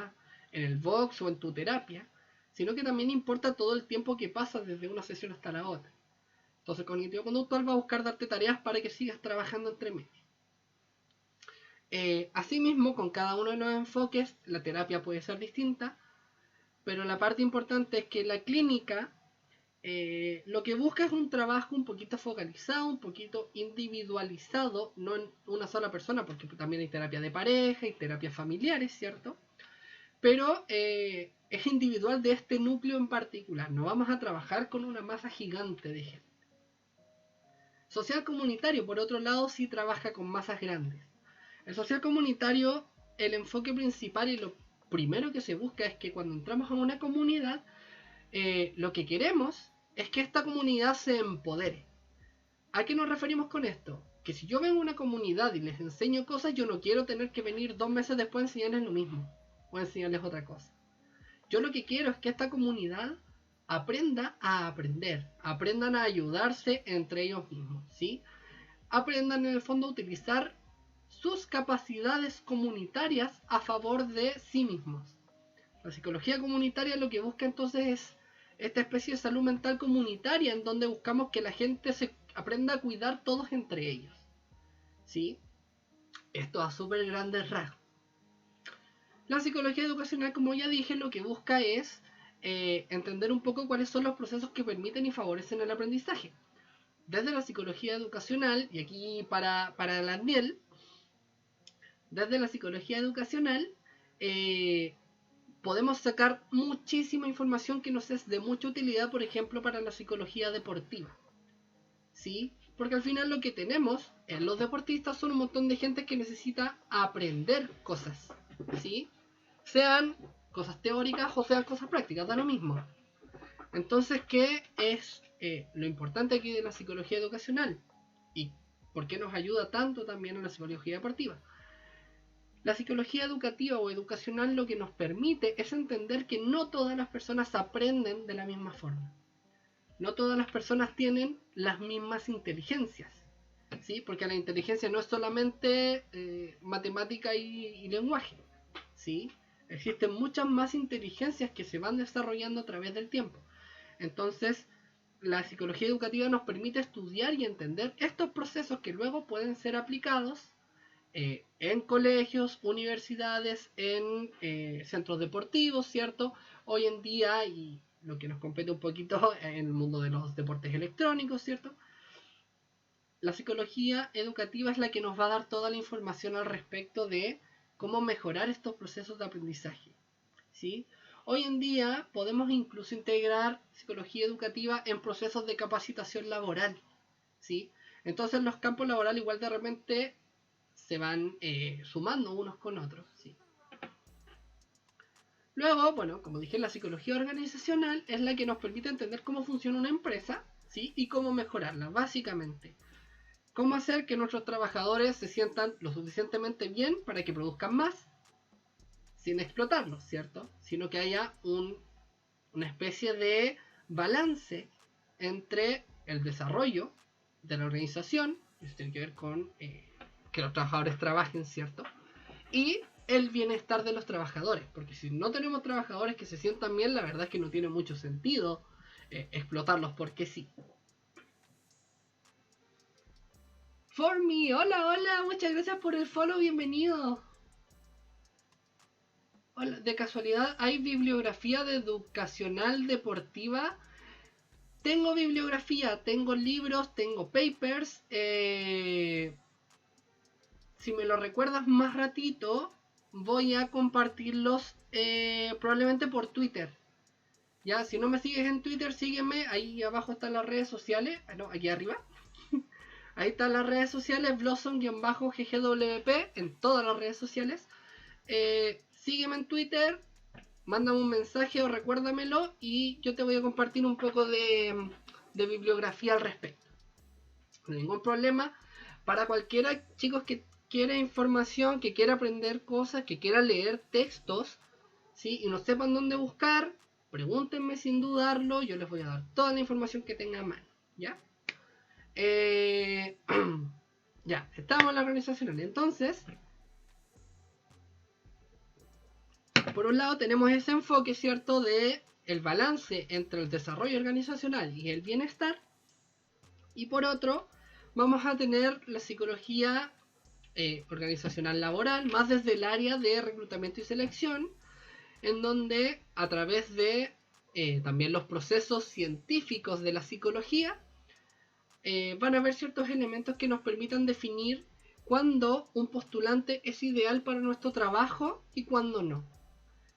el box o en tu terapia, sino que también importa todo el tiempo que pasa desde una sesión hasta la otra. Entonces el cognitivo conductual va a buscar darte tareas para que sigas trabajando entre medio. Asimismo, con cada uno de los enfoques, la terapia puede ser distinta, pero la parte importante es que la clínica lo que busca es un trabajo un poquito focalizado, un poquito individualizado, no en una sola persona, porque también hay terapia de pareja y terapias familiares, ¿cierto? Pero es individual de este núcleo en particular. No vamos a trabajar con una masa gigante de gente. Social comunitario, por otro lado, sí trabaja con masas grandes. El social comunitario, el enfoque principal y lo primero que se busca es que cuando entramos a una comunidad, lo que queremos es que esta comunidad se empodere. ¿A qué nos referimos con esto? Que si yo vengo a una comunidad y les enseño cosas, yo no quiero tener que venir 2 meses después a enseñarles lo mismo o a enseñarles otra cosa. Yo lo que quiero es que esta comunidad aprenda a aprender, aprendan a ayudarse entre ellos mismos, ¿sí? Aprendan en el fondo a utilizar sus capacidades comunitarias a favor de sí mismos. La psicología comunitaria lo que busca entonces es esta especie de salud mental comunitaria en donde buscamos que la gente se aprenda a cuidar todos entre ellos, ¿sí? Esto a súper grandes rasgos. La psicología educacional, como ya dije, lo que busca es entender un poco cuáles son los procesos que permiten y favorecen el aprendizaje. Desde la psicología educacional, y aquí para Daniel, desde la psicología educacional podemos sacar muchísima información que nos es de mucha utilidad, por ejemplo, para la psicología deportiva, ¿sí? Porque al final lo que tenemos en los deportistas son un montón de gente que necesita aprender cosas, ¿sí? Sean cosas teóricas o sean cosas prácticas, da lo mismo. Entonces, ¿qué es lo importante aquí de la psicología educacional? ¿Y por qué nos ayuda tanto también en la psicología deportiva? La psicología educativa o educacional lo que nos permite es entender que no todas las personas aprenden de la misma forma. No todas las personas tienen las mismas inteligencias, ¿sí? Porque la inteligencia no es solamente matemática y lenguaje, ¿sí? Existen muchas más inteligencias que se van desarrollando a través del tiempo. Entonces, la psicología educativa nos permite estudiar y entender estos procesos que luego pueden ser aplicados en colegios, universidades, en centros deportivos, ¿cierto? Hoy en día, y lo que nos compete un poquito en el mundo de los deportes electrónicos, ¿cierto? La psicología educativa es la que nos va a dar toda la información al respecto de cómo mejorar estos procesos de aprendizaje, ¿sí? Hoy en día podemos incluso integrar psicología educativa en procesos de capacitación laboral, ¿sí? Entonces los campos laborales igual de repente se van sumando unos con otros, ¿sí? Luego, bueno, como dije, la psicología organizacional es la que nos permite entender cómo funciona una empresa, ¿sí? Y cómo mejorarla, básicamente. Cómo hacer que nuestros trabajadores se sientan lo suficientemente bien para que produzcan más, sin explotarlos, ¿cierto? Sino que haya una especie de balance entre el desarrollo de la organización, que tiene que ver con que los trabajadores trabajen, ¿cierto? Y el bienestar de los trabajadores, porque si no tenemos trabajadores que se sientan bien, la verdad es que no tiene mucho sentido explotarlos porque sí. For me, hola, hola, muchas gracias por el follow, bienvenido. Hola, de casualidad, ¿hay bibliografía de educacional deportiva? Tengo bibliografía, tengo libros, tengo papers. Si me lo recuerdas más ratito, voy a compartirlos probablemente por Twitter. Ya, si no me sigues en Twitter, sígueme. Ahí abajo están las redes sociales. No, aquí arriba. Ahí están las redes sociales, Blossom-GGWP en todas las redes sociales. Sígueme en Twitter, mándame un mensaje o recuérdamelo y yo te voy a compartir un poco de bibliografía al respecto. No hay ningún problema. Para cualquiera, chicos, que quiera información, que quiera aprender cosas, que quiera leer textos, ¿sí? Y no sepan dónde buscar, pregúntenme sin dudarlo, yo les voy a dar toda la información que tenga a mano, ¿ya? Ya, estamos en la organizacional. Entonces, por un lado tenemos ese enfoque, ¿cierto?, de el balance entre el desarrollo organizacional y el bienestar. Y por otro, vamos a tener la psicología organizacional laboral, más desde el área de reclutamiento y selección, en donde a través de también los procesos científicos de la psicología, van a haber ciertos elementos que nos permitan definir cuándo un postulante es ideal para nuestro trabajo y cuándo no.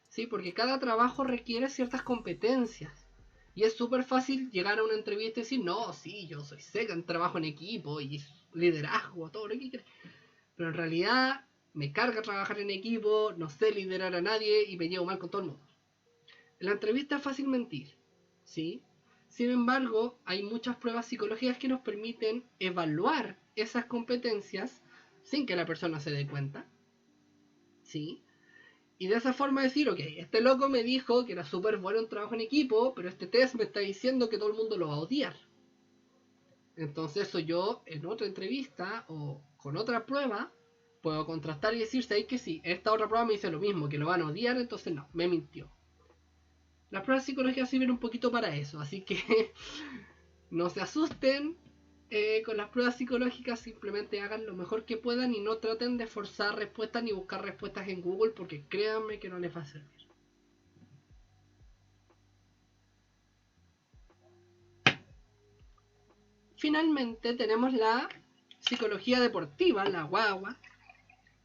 ¿Sí? Porque cada trabajo requiere ciertas competencias. Y es súper fácil llegar a una entrevista y decir, no, sí, yo soy seca en trabajo en equipo y liderazgo, todo lo que quieras. Pero en realidad me carga trabajar en equipo, no sé liderar a nadie y me llevo mal con todo el mundo. En la entrevista es fácil mentir, ¿sí? Sin embargo, hay muchas pruebas psicológicas que nos permiten evaluar esas competencias sin que la persona se dé cuenta, ¿sí? Y de esa forma decir, ok, este loco me dijo que era súper bueno en trabajo en equipo, pero este test me está diciendo que todo el mundo lo va a odiar. Entonces eso yo en otra entrevista o con otra prueba puedo contrastar y decir, ¿sabéis que sí? Esta otra prueba me dice lo mismo, que lo van a odiar, entonces no, me mintió. Las pruebas psicológicas sirven un poquito para eso, así que no se asusten con las pruebas psicológicas, simplemente hagan lo mejor que puedan y no traten de forzar respuestas ni buscar respuestas en Google, porque créanme que no les va a servir. Finalmente tenemos la psicología deportiva, la guagua,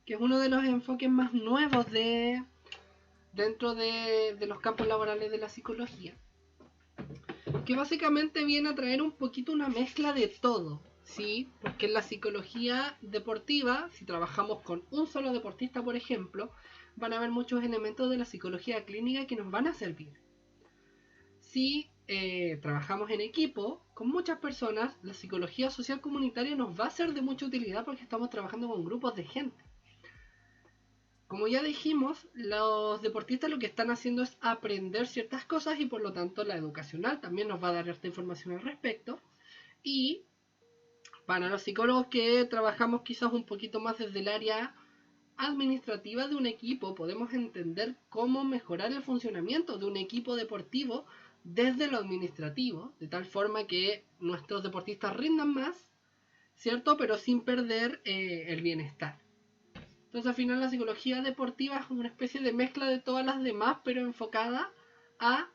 que es uno de los enfoques más nuevos dentro de los campos laborales de la psicología, que básicamente viene a traer un poquito una mezcla de todo, ¿sí? Porque en la psicología deportiva, si trabajamos con un solo deportista, por ejemplo, van a haber muchos elementos de la psicología clínica que nos van a servir. Si trabajamos en equipo con muchas personas, la psicología social comunitaria nos va a ser de mucha utilidad porque estamos trabajando con grupos de gente. Como ya dijimos, los deportistas lo que están haciendo es aprender ciertas cosas y por lo tanto la educacional también nos va a dar esta información al respecto. Y para los psicólogos que trabajamos quizás un poquito más desde el área administrativa de un equipo, podemos entender cómo mejorar el funcionamiento de un equipo deportivo desde lo administrativo, de tal forma que nuestros deportistas rindan más, ¿cierto? Pero sin perder el bienestar. Entonces al final la psicología deportiva es una especie de mezcla de todas las demás, pero enfocada a,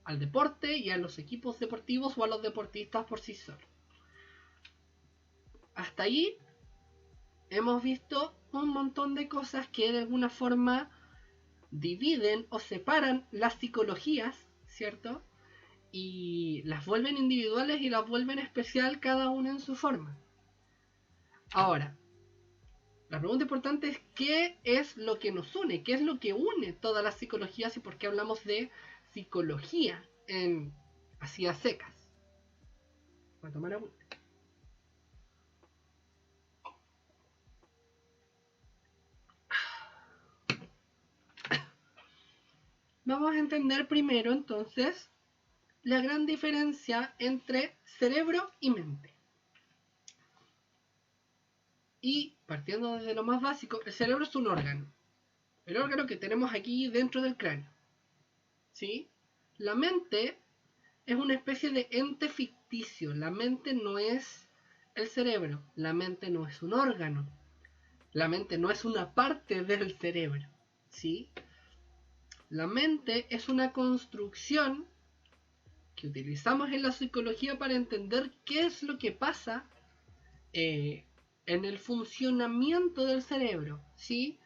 al deporte y a los equipos deportivos o a los deportistas por sí solos. Hasta ahí hemos visto un montón de cosas que de alguna forma dividen o separan las psicologías, ¿cierto? Y las vuelven individuales y las vuelven especial cada una en su forma. Ahora, la pregunta importante es ¿qué es lo que nos une? ¿Qué es lo que une todas las psicologías y por qué hablamos de psicología en así a secas? Voy a tomar agua. Vamos a entender primero entonces la gran diferencia entre cerebro y mente. Y partiendo desde lo más básico, el cerebro es un órgano. El órgano que tenemos aquí dentro del cráneo. ¿Sí? La mente es una especie de ente ficticio. La mente no es el cerebro. La mente no es un órgano. La mente no es una parte del cerebro. ¿Sí? La mente es una construcción que utilizamos en la psicología para entender qué es lo que pasa en el funcionamiento del cerebro, ¿sí?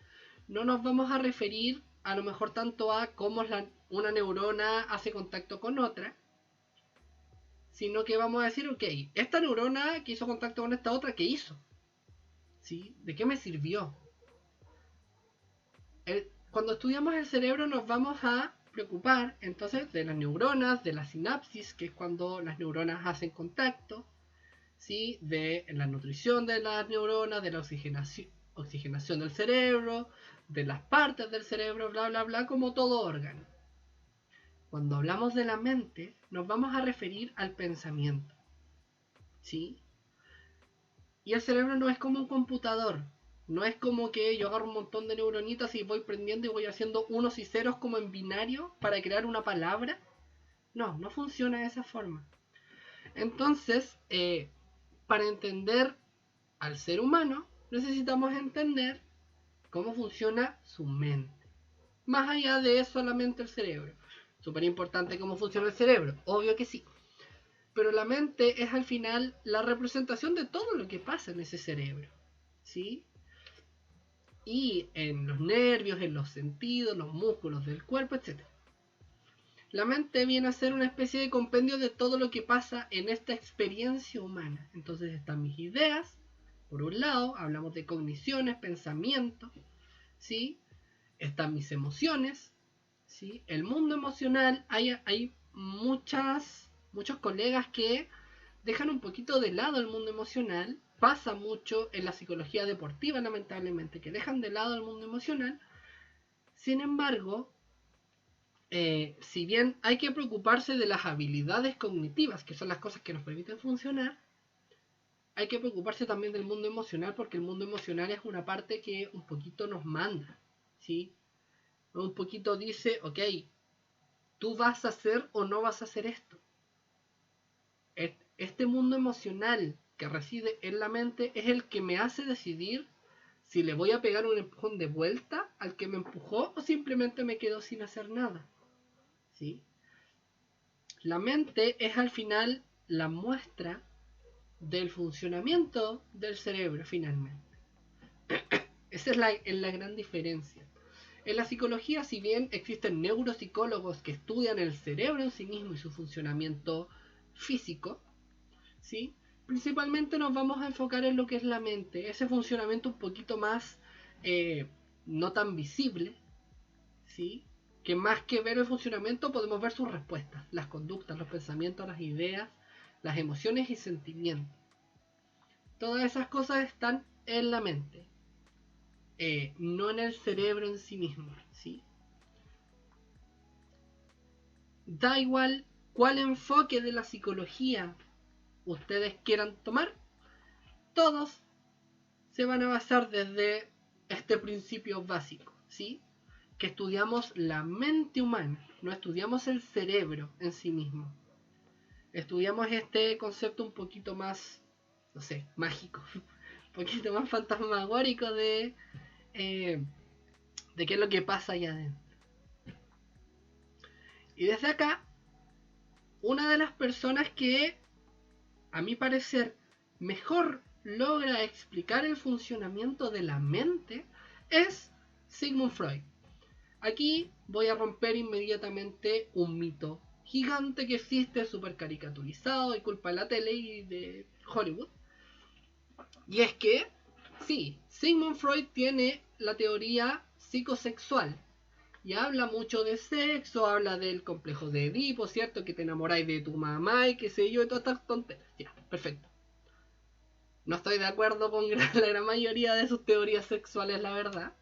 No nos vamos a referir a lo mejor tanto a cómo una neurona hace contacto con otra, sino que vamos a decir, ok, esta neurona que hizo contacto con esta otra, ¿qué hizo? ¿Sí? ¿De qué me sirvió? Cuando estudiamos el cerebro nos vamos a preocupar entonces de las neuronas, de la sinapsis, que es cuando las neuronas hacen contacto, ¿sí? De la nutrición de las neuronas, de la oxigenación del cerebro, de las partes del cerebro, bla, bla, bla, como todo órgano. Cuando hablamos de la mente, nos vamos a referir al pensamiento, ¿sí? Y el cerebro no es como un computador. No es como que yo agarro un montón de neuronitas y voy prendiendo y voy haciendo unos y ceros como en binario para crear una palabra. No, no funciona de esa forma. Entonces, para entender al ser humano, necesitamos entender cómo funciona su mente. Más allá de solamente el cerebro. Súper importante cómo funciona el cerebro, obvio que sí. Pero la mente es al final la representación de todo lo que pasa en ese cerebro, ¿sí? Y en los nervios, en los sentidos, los músculos del cuerpo, etc. La mente viene a ser una especie de compendio de todo lo que pasa en esta experiencia humana. Entonces están mis ideas, por un lado, hablamos de cogniciones, pensamientos, ¿sí? Están mis emociones, ¿sí? El mundo emocional, hay muchos colegas que dejan un poquito de lado el mundo emocional. Pasa mucho en la psicología deportiva, lamentablemente, que dejan de lado el mundo emocional Sin embargo, si bien hay que preocuparse de las habilidades cognitivas, que son las cosas que nos permiten funcionar, hay que preocuparse también del mundo emocional, porque el mundo emocional es una parte que un poquito nos manda, ¿sí? Un poquito dice, ok, tú vas a hacer o no vas a hacer esto. Este mundo emocional que reside en la mente es el que me hace decidir si le voy a pegar un empujón de vuelta al que me empujó o simplemente me quedo sin hacer nada, ¿sí? La mente es al final la muestra del funcionamiento del cerebro finalmente. Esa es la gran diferencia. En la psicología, si bien existen neuropsicólogos que estudian el cerebro en sí mismo y su funcionamiento físico, ¿sí? Principalmente nos vamos a enfocar en lo que es la mente, ese funcionamiento un poquito más no tan visible, ¿sí? Que más que ver el funcionamiento podemos ver sus respuestas, las conductas, los pensamientos, las ideas, las emociones y sentimientos. Todas esas cosas están en la mente, no en el cerebro en sí mismo, ¿sí? Da igual cuál enfoque de la psicología ustedes quieran tomar, todos se van a basar desde este principio básico, ¿sí? Que estudiamos la mente humana, no estudiamos el cerebro en sí mismo. Estudiamos este concepto un poquito más, no sé, mágico, un poquito más fantasmagórico de qué es lo que pasa allá adentro. Y desde acá, una de las personas que, a mi parecer, mejor logra explicar el funcionamiento de la mente es Sigmund Freud. Aquí voy a romper inmediatamente un mito gigante que existe, súper caricaturizado y culpa de la tele y de Hollywood. Y es que, sí, Sigmund Freud tiene la teoría psicosexual y habla mucho de sexo, habla del complejo de Edipo, ¿cierto? Que te enamoráis de tu mamá y qué sé yo, y todas estas tonterías. Ya, perfecto. No estoy de acuerdo con la gran mayoría de sus teorías sexuales, la verdad.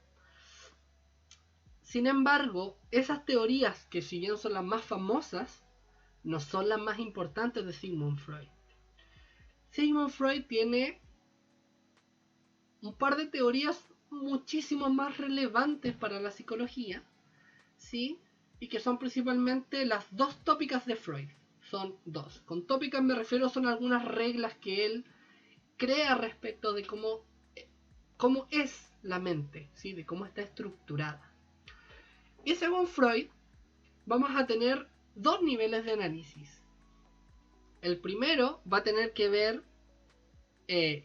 Sin embargo, esas teorías, que si bien son las más famosas, no son las más importantes de Sigmund Freud. Sigmund Freud tiene un par de teorías muchísimo más relevantes para la psicología, ¿sí? Y que son principalmente las dos tópicas de Freud. Son dos. Con tópicas me refiero, son algunas reglas que él crea respecto de cómo es la mente, ¿sí? De cómo está estructurada. Y según Freud, vamos a tener dos niveles de análisis. El primero va a tener que ver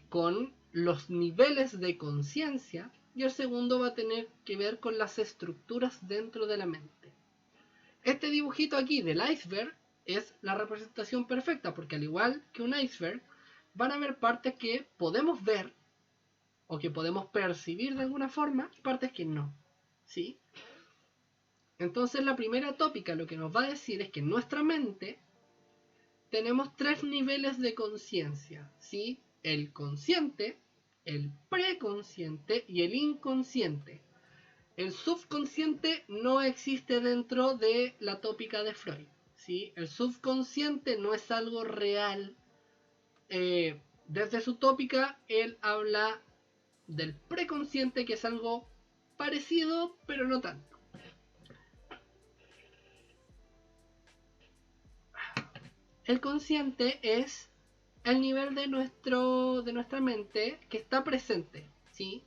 con los niveles de conciencia y el segundo va a tener que ver con las estructuras dentro de la mente. Este dibujito aquí del iceberg es la representación perfecta, porque al igual que un iceberg, van a haber partes que podemos ver o que podemos percibir de alguna forma y partes que no, ¿sí? Entonces la primera tópica lo que nos va a decir es que en nuestra mente tenemos tres niveles de conciencia, ¿sí? El consciente, el preconsciente y el inconsciente. El subconsciente no existe dentro de la tópica de Freud, ¿sí? El subconsciente no es algo real. Desde su tópica, él habla del preconsciente, que es algo parecido, pero no tanto. El consciente es el nivel de nuestra mente que está presente, ¿sí?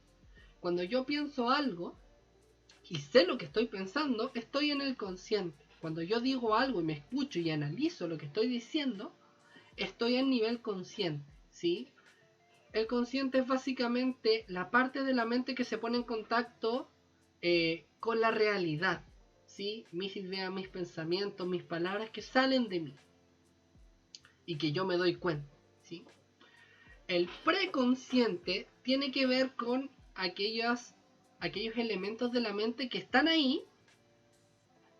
Cuando yo pienso algo y sé lo que estoy pensando, estoy en el consciente. Cuando yo digo algo y me escucho y analizo lo que estoy diciendo, estoy en nivel consciente, ¿sí? El consciente es básicamente la parte de la mente que se pone en contacto con la realidad, ¿sí? Mis ideas, mis pensamientos, mis palabras que salen de mí y que yo me doy cuenta, ¿sí? El preconsciente tiene que ver con aquellos elementos de la mente que están ahí,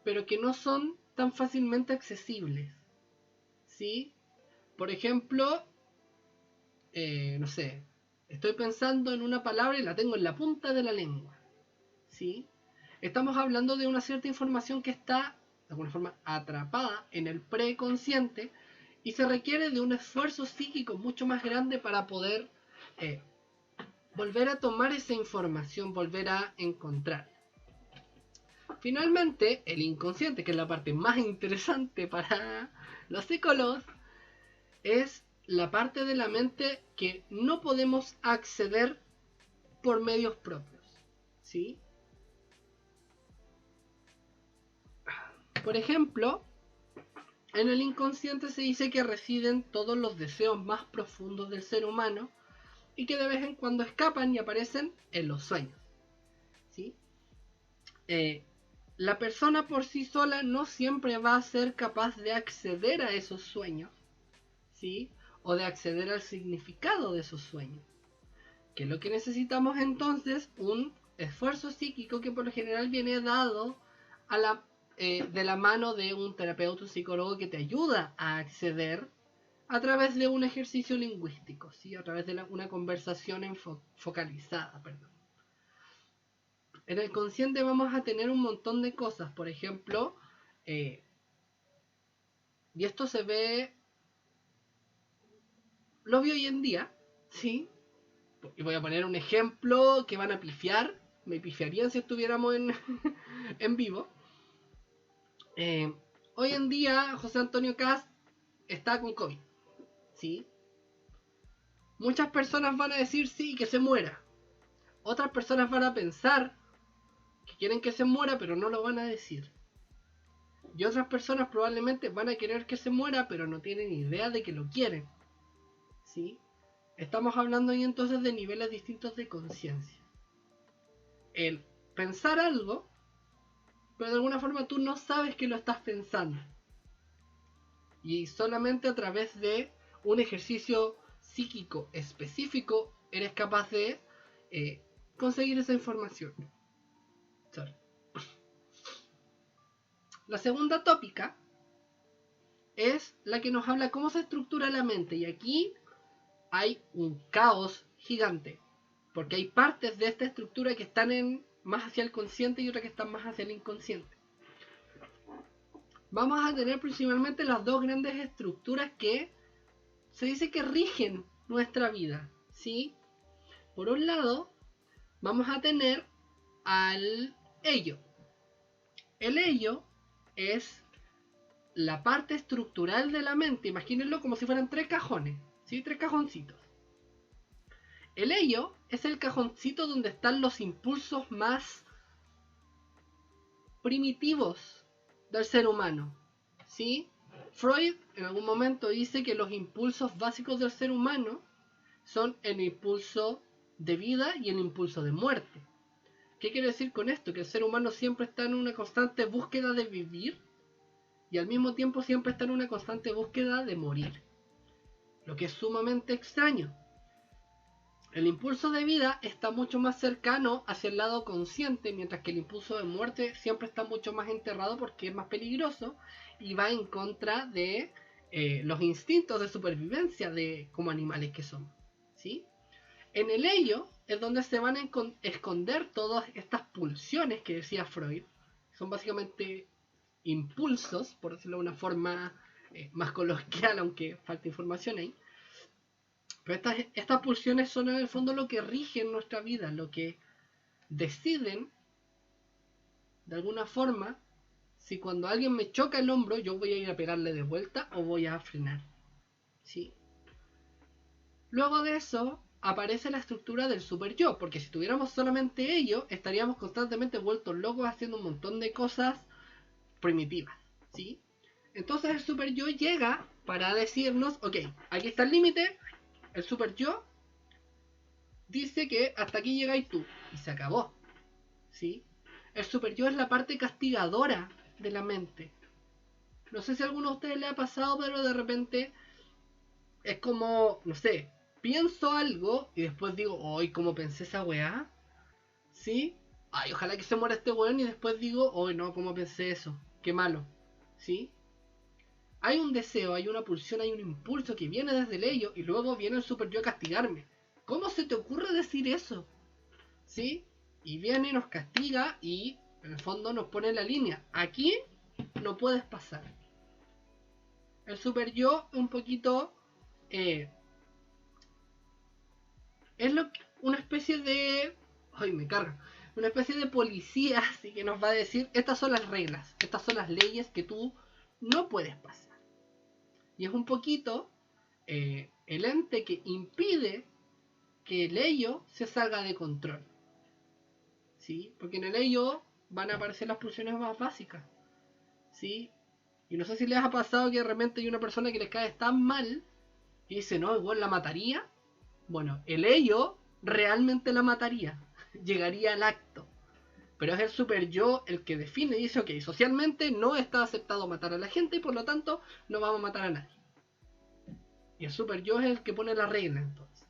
pero que no son tan fácilmente accesibles, ¿sí? Por ejemplo, no sé, estoy pensando en una palabra y la tengo en la punta de la lengua, ¿sí? Estamos hablando de una cierta información que está, de alguna forma, atrapada en el preconsciente y se requiere de un esfuerzo psíquico mucho más grande para poder volver a tomar esa información, volver a encontrar. Finalmente, el inconsciente, que es la parte más interesante para los psicólogos, es la parte de la mente que no podemos acceder por medios propios, ¿sí? Por ejemplo, en el inconsciente se dice que residen todos los deseos más profundos del ser humano y que de vez en cuando escapan y aparecen en los sueños, ¿sí? La persona por sí sola no siempre va a ser capaz de acceder a esos sueños, ¿sí? O de acceder al significado de esos sueños. Que lo que necesitamos entonces, un esfuerzo psíquico que por lo general viene dado a de la mano de un terapeuta o psicólogo que te ayuda a acceder a través de un ejercicio lingüístico, ¿sí? A través de una conversación focalizada, perdón. En el consciente vamos a tener un montón de cosas, por ejemplo, y esto se ve, lo vi hoy en día, ¿sí? Y voy a poner un ejemplo que van a pifiar, me pifiarían si estuviéramos en vivo. Hoy en día José Antonio Cast está con COVID, ¿sí? Muchas personas van a decir sí, que se muera. Otras personas van a pensar que quieren que se muera, pero no lo van a decir. Y otras personas probablemente van a querer que se muera, pero no tienen idea de que lo quieren, ¿sí? Estamos hablando ahí entonces de niveles distintos de conciencia. El pensar algo, pero de alguna forma tú no sabes que lo estás pensando. Y solamente a través de un ejercicio psíquico específico eres capaz de conseguir esa información. Sorry. La segunda tópica es la que nos habla cómo se estructura la mente. Y aquí hay un caos gigante. Porque hay partes de esta estructura que están más hacia el consciente y otras que están más hacia el inconsciente. Vamos a tener principalmente las dos grandes estructuras que se dice que rigen nuestra vida, ¿sí? Por un lado, vamos a tener al ello. El ello es la parte estructural de la mente. Imagínenlo como si fueran tres cajones, ¿sí? Tres cajoncitos. El ello es el cajoncito donde están los impulsos más primitivos del ser humano, ¿sí? Freud en algún momento dice que los impulsos básicos del ser humano son el impulso de vida y el impulso de muerte. ¿Qué quiere decir con esto? Que el ser humano siempre está en una constante búsqueda de vivir y al mismo tiempo siempre está en una constante búsqueda de morir. Lo que es sumamente extraño. El impulso de vida está mucho más cercano hacia el lado consciente, mientras que el impulso de muerte siempre está mucho más enterrado porque es más peligroso y va en contra de los instintos de supervivencia de como animales que somos, ¿sí? En el ello es donde se van a esconder todas estas pulsiones que decía Freud. Son básicamente impulsos, por decirlo de una forma más coloquial, aunque falta información ahí. Pero estas pulsiones son en el fondo lo que rigen nuestra vida, lo que deciden, de alguna forma, si cuando alguien me choca el hombro, yo voy a ir a pegarle de vuelta o voy a frenar, ¿sí? Luego de eso aparece la estructura del super yo, porque si tuviéramos solamente ello, estaríamos constantemente vueltos locos haciendo un montón de cosas primitivas, ¿sí? Entonces el super yo llega para decirnos, ok, aquí está el límite. El super yo dice que hasta aquí llegáis tú y se acabó, ¿sí? El super yo es la parte castigadora de la mente. No sé si a alguno de ustedes le ha pasado, pero de repente es como, no sé, pienso algo y después digo, ¡ay, cómo pensé esa weá! ¿Sí? ¡Ay, ojalá que se muera este weón! Y después digo, ¡ay, no, cómo pensé eso! ¡Qué malo! ¿Sí? Hay un deseo, hay una pulsión, hay un impulso que viene desde el ello y luego viene el super yo a castigarme. ¿Cómo se te ocurre decir eso? ¿Sí? Y viene y nos castiga y En el fondo nos pone la línea. Aquí no puedes pasar. El super yo un poquito es una especie de... ¡Ay, me carga! Una especie de policía, así que nos va a decir, estas son las reglas, estas son las leyes que tú no puedes pasar. Y es un poquito el ente que impide que el ello se salga de control. ¿Sí? Porque en el ello van a aparecer las pulsiones más básicas. ¿Sí? Y no sé si les ha pasado que de repente hay una persona que les cae tan mal y dice, no, igual la mataría. Bueno, el ello realmente la mataría. Llegaría al acto. Pero es el super yo el que define y dice, ok, socialmente no está aceptado matar a la gente y por lo tanto no vamos a matar a nadie. Y el super yo es el que pone la regla entonces.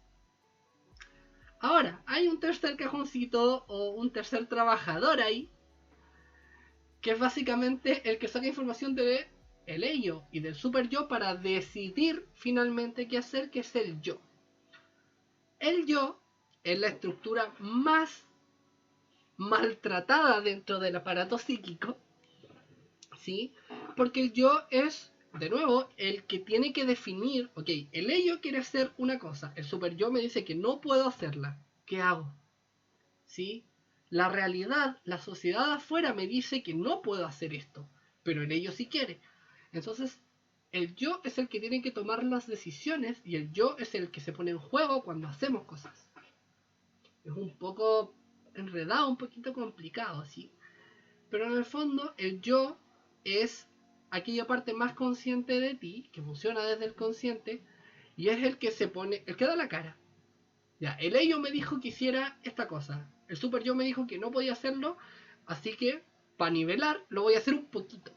Ahora, hay un tercer cajoncito o un tercer trabajador ahí, que es básicamente el que saca información de el ello y del super yo para decidir finalmente qué hacer, que es el yo. El yo es la estructura más maltratada dentro del aparato psíquico, ¿sí? Porque el yo es, de nuevo, el que tiene que definir, ok, el ello quiere hacer una cosa, el super yo me dice que no puedo hacerla, ¿qué hago? ¿Sí? La realidad, la sociedad afuera me dice que no puedo hacer esto, pero el ello sí quiere. Entonces, el yo es el que tiene que tomar las decisiones y el yo es el que se pone en juego cuando hacemos cosas. Es un poco enredado, un poquito complicado, ¿sí? Pero en el fondo, el yo es aquella parte más consciente de ti, que funciona desde el consciente, y es el que se pone, el que da la cara. Ya, el ello me dijo que hiciera esta cosa. El super yo me dijo que no podía hacerlo, así que, para nivelar, lo voy a hacer un poquito.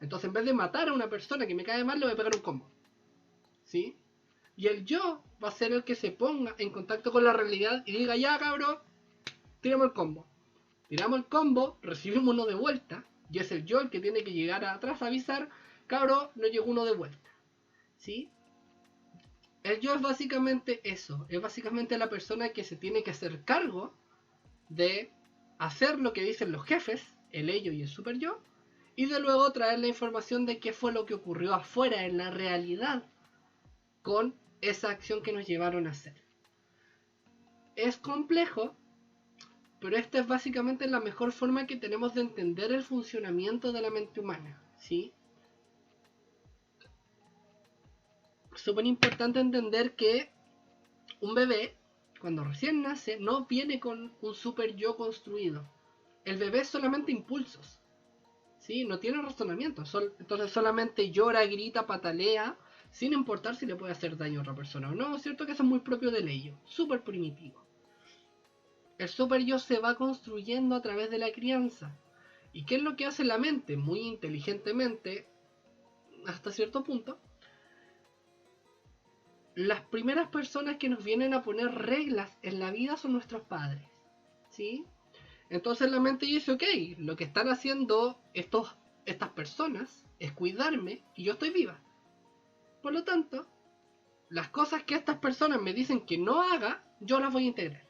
Entonces, en vez de matar a una persona que me cae mal, le voy a pegar un combo. ¿Sí? Y el yo va a ser el que se ponga en contacto con la realidad y diga, ya cabrón, tiramos el combo. Tiramos el combo, recibimos uno de vuelta, y es el yo el que tiene que llegar atrás a avisar, cabrón, no llegó uno de vuelta. ¿Sí? El yo es básicamente eso, es básicamente la persona que se tiene que hacer cargo de hacer lo que dicen los jefes, el ello y el super yo, y de luego traer la información de qué fue lo que ocurrió afuera en la realidad con esa acción que nos llevaron a hacer. Es complejo, pero esta es básicamente la mejor forma que tenemos de entender el funcionamiento de la mente humana, ¿sí? Súper importante entender que un bebé, cuando recién nace, no viene con un super yo construido. El bebé es solamente impulsos, ¿sí? No tiene razonamiento. Entonces solamente llora, grita, patalea, sin importar si le puede hacer daño a otra persona o no. Es cierto que eso es muy propio del ello, súper primitivo. El super yo se va construyendo a través de la crianza. ¿Y qué es lo que hace la mente? Muy inteligentemente, hasta cierto punto, las primeras personas que nos vienen a poner reglas en la vida son nuestros padres, ¿sí? Entonces la mente dice, ok, lo que están haciendo estas personas es cuidarme y yo estoy viva. Por lo tanto, las cosas que estas personas me dicen que no haga, yo las voy a integrar.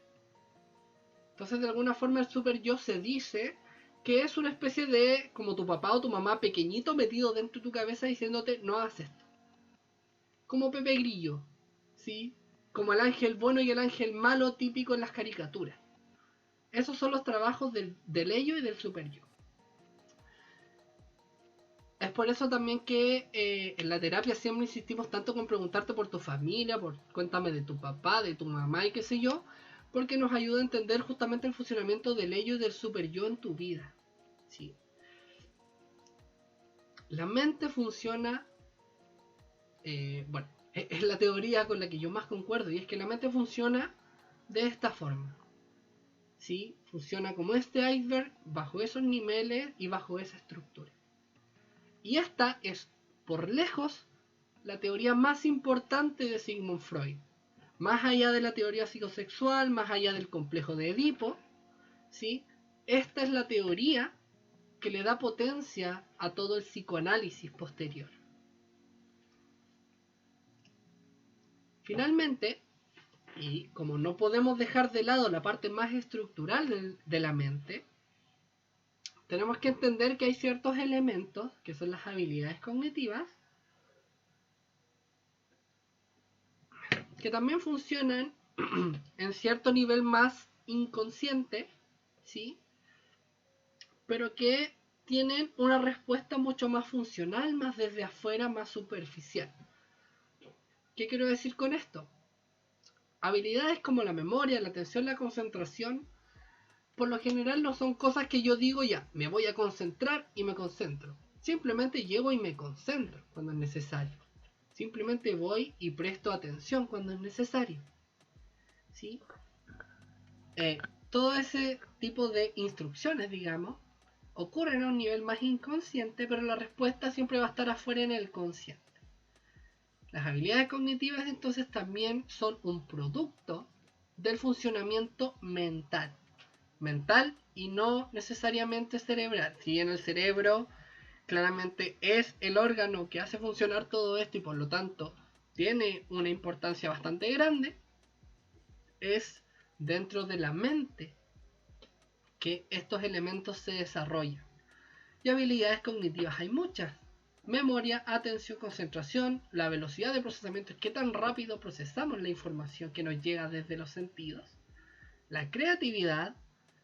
Entonces de alguna forma el super yo se dice que es una especie de como tu papá o tu mamá pequeñito metido dentro de tu cabeza diciéndote no hagas esto. Como Pepe Grillo, ¿sí? Como el ángel bueno y el ángel malo típico en las caricaturas. Esos son los trabajos del ello y del super yo. Es por eso también que en la terapia siempre insistimos tanto con preguntarte por tu familia, cuéntame de tu papá, de tu mamá y qué sé yo, porque nos ayuda a entender justamente el funcionamiento del ello y del super yo en tu vida. ¿Sí? La mente funciona, bueno, es la teoría con la que yo más concuerdo, y es que la mente funciona de esta forma. ¿Sí? Funciona como este iceberg, bajo esos niveles y bajo esa estructura. Y esta es, por lejos, la teoría más importante de Sigmund Freud. Más allá de la teoría psicosexual, más allá del complejo de Edipo, ¿sí? Esta es la teoría que le da potencia a todo el psicoanálisis posterior. Finalmente, y como no podemos dejar de lado la parte más estructural de la mente, tenemos que entender que hay ciertos elementos, que son las habilidades cognitivas, que también funcionan en cierto nivel más inconsciente, ¿sí? Pero que tienen una respuesta mucho más funcional, más desde afuera, más superficial. ¿Qué quiero decir con esto? Habilidades como la memoria, la atención, la concentración, por lo general no son cosas que yo digo ya, me voy a concentrar y me concentro. Simplemente llego y me concentro cuando es necesario. Simplemente voy y presto atención cuando es necesario. ¿Sí? Todo ese tipo de instrucciones, digamos, ocurren a un nivel más inconsciente, pero la respuesta siempre va a estar afuera en el consciente. Las habilidades cognitivas entonces también son un producto del funcionamiento mental. Mental y no necesariamente cerebral. Si bien el cerebro claramente es el órgano que hace funcionar todo esto y por lo tanto tiene una importancia bastante grande, es dentro de la mente que estos elementos se desarrollan. Y habilidades cognitivas hay muchas. Memoria, atención, concentración, la velocidad de procesamiento, es qué tan rápido procesamos la información que nos llega desde los sentidos, la creatividad,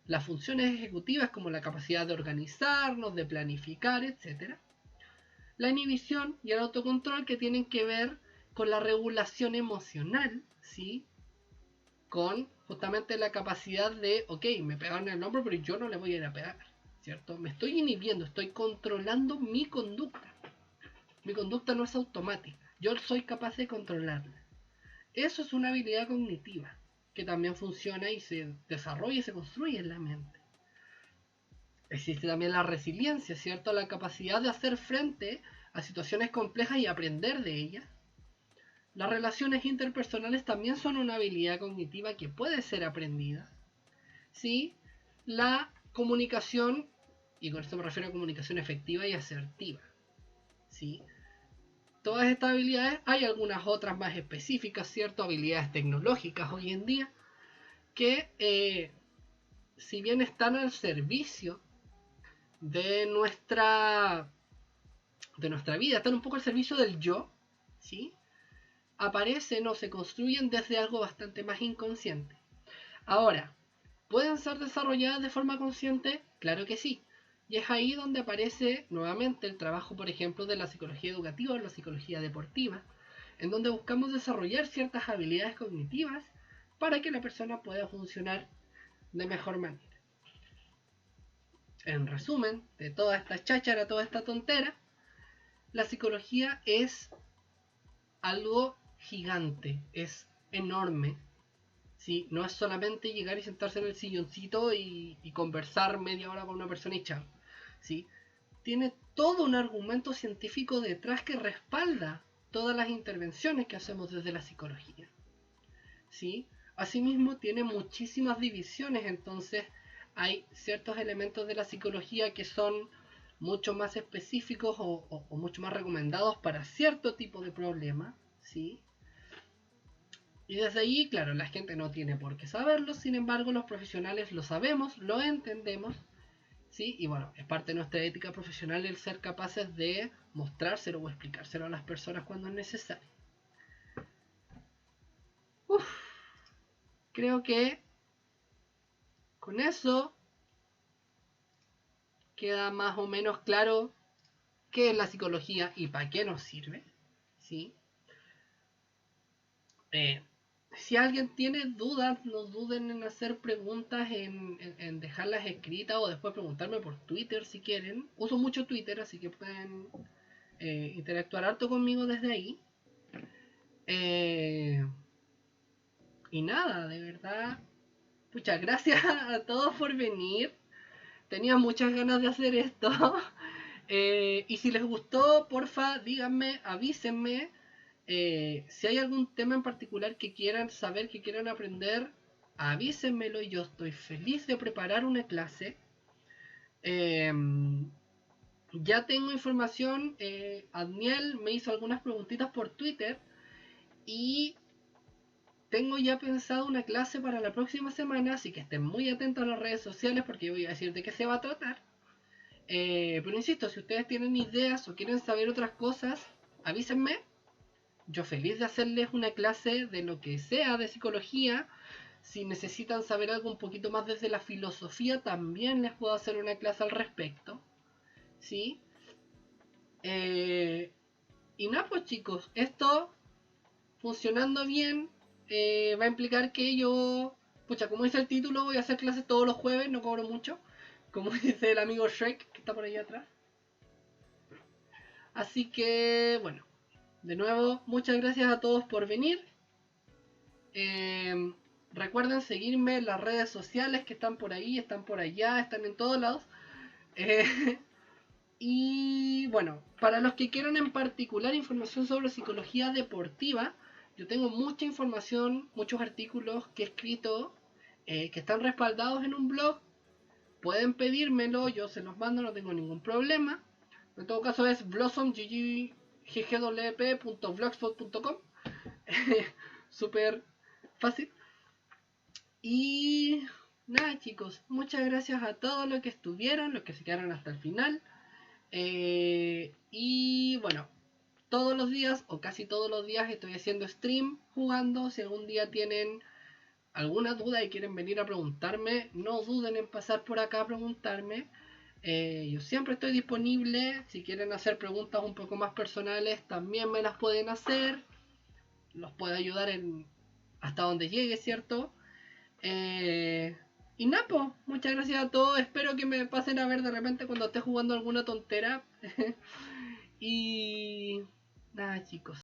las funciones ejecutivas como la capacidad de organizarnos, de planificar, etc. La inhibición y el autocontrol que tienen que ver con la regulación emocional, ¿sí? Con justamente la capacidad de, ok, me pegaron en el hombro, pero yo no le voy a ir a pegar, ¿cierto? Me estoy inhibiendo, estoy controlando mi conducta. Mi conducta no es automática, yo soy capaz de controlarla. Eso es una habilidad cognitiva que también funciona y se desarrolla y se construye en la mente. Existe también la resiliencia, ¿cierto? La capacidad de hacer frente a situaciones complejas y aprender de ellas. Las relaciones interpersonales también son una habilidad cognitiva que puede ser aprendida. ¿Sí? La comunicación, y con esto me refiero a comunicación efectiva y asertiva. ¿Sí? Todas estas habilidades, hay algunas otras más específicas, ¿cierto? Habilidades tecnológicas hoy en día, que si bien están al servicio de nuestra vida, están un poco al servicio del yo, ¿sí? Aparecen o se construyen desde algo bastante más inconsciente. Ahora, ¿pueden ser desarrolladas de forma consciente? Claro que sí. Y es ahí donde aparece nuevamente el trabajo, por ejemplo, de la psicología educativa o la psicología deportiva, en donde buscamos desarrollar ciertas habilidades cognitivas para que la persona pueda funcionar de mejor manera. En resumen, de toda esta cháchara, toda esta tontera, la psicología es algo gigante, es enorme. ¿Sí? No es solamente llegar y sentarse en el silloncito y conversar media hora con una persona y chao. ¿Sí? Tiene todo un argumento científico detrás que respalda todas las intervenciones que hacemos desde la psicología. ¿Sí? Asimismo, tiene muchísimas divisiones, entonces hay ciertos elementos de la psicología que son mucho más específicos o mucho más recomendados para cierto tipo de problema, ¿sí? Y desde ahí, claro, la gente no tiene por qué saberlo, sin embargo, los profesionales lo sabemos, lo entendemos, ¿sí? Y bueno, es parte de nuestra ética profesional el ser capaces de mostrárselo o explicárselo a las personas cuando es necesario. Uf, creo que con eso queda más o menos claro qué es la psicología y para qué nos sirve, ¿sí? Si alguien tiene dudas, no duden en hacer preguntas, en dejarlas escritas o después preguntarme por Twitter si quieren. Uso mucho Twitter, así que pueden interactuar harto conmigo desde ahí. Y nada, de verdad, muchas gracias a todos por venir. Tenía muchas ganas de hacer esto. Y si les gustó, porfa, díganme, avísenme. Si hay algún tema en particular que quieran saber, que quieran aprender, avísenmelo y yo estoy feliz de preparar una clase. Eh, ya tengo información, Adniel me hizo algunas preguntitas por Twitter y tengo ya pensado una clase para la próxima semana, así que estén muy atentos a las redes sociales porque voy a decir de qué se va a tratar. Pero insisto, si ustedes tienen ideas o quieren saber otras cosas, avísenme. Yo feliz de hacerles una clase de lo que sea de psicología. Si necesitan saber algo un poquito más desde la filosofía, también les puedo hacer una clase al respecto. ¿Sí? Y nada, pues chicos, esto funcionando bien va a implicar que yo, pucha, como dice el título, voy a hacer clases todos los jueves, no cobro mucho. Como dice el amigo Shrek, que está por ahí atrás. Así que, bueno, de nuevo, muchas gracias a todos por venir. Eh, Recuerden seguirme en las redes sociales que están por ahí, están por allá, están en todos lados. Eh, y bueno, para los que quieran en particular información sobre psicología deportiva, yo tengo mucha información, muchos artículos que he escrito que están respaldados en un blog. Pueden pedírmelo, yo se los mando, no tengo ningún problema. En todo caso es blossomggwp.blogspot.com. Súper fácil. Y nada chicos, muchas gracias a todos los que estuvieron, los que se quedaron hasta el final. Y bueno, todos los días o casi todos los días estoy haciendo stream jugando. Si algún día tienen alguna duda y quieren venir a preguntarme, no duden en pasar por acá a preguntarme. Yo siempre estoy disponible. Si quieren hacer preguntas un poco más personales, también me las pueden hacer. Los puedo ayudar en hasta donde llegue, ¿cierto? Y Napo, muchas gracias a todos. Espero que me pasen a ver de repente cuando esté jugando alguna tontera. Y nada, chicos.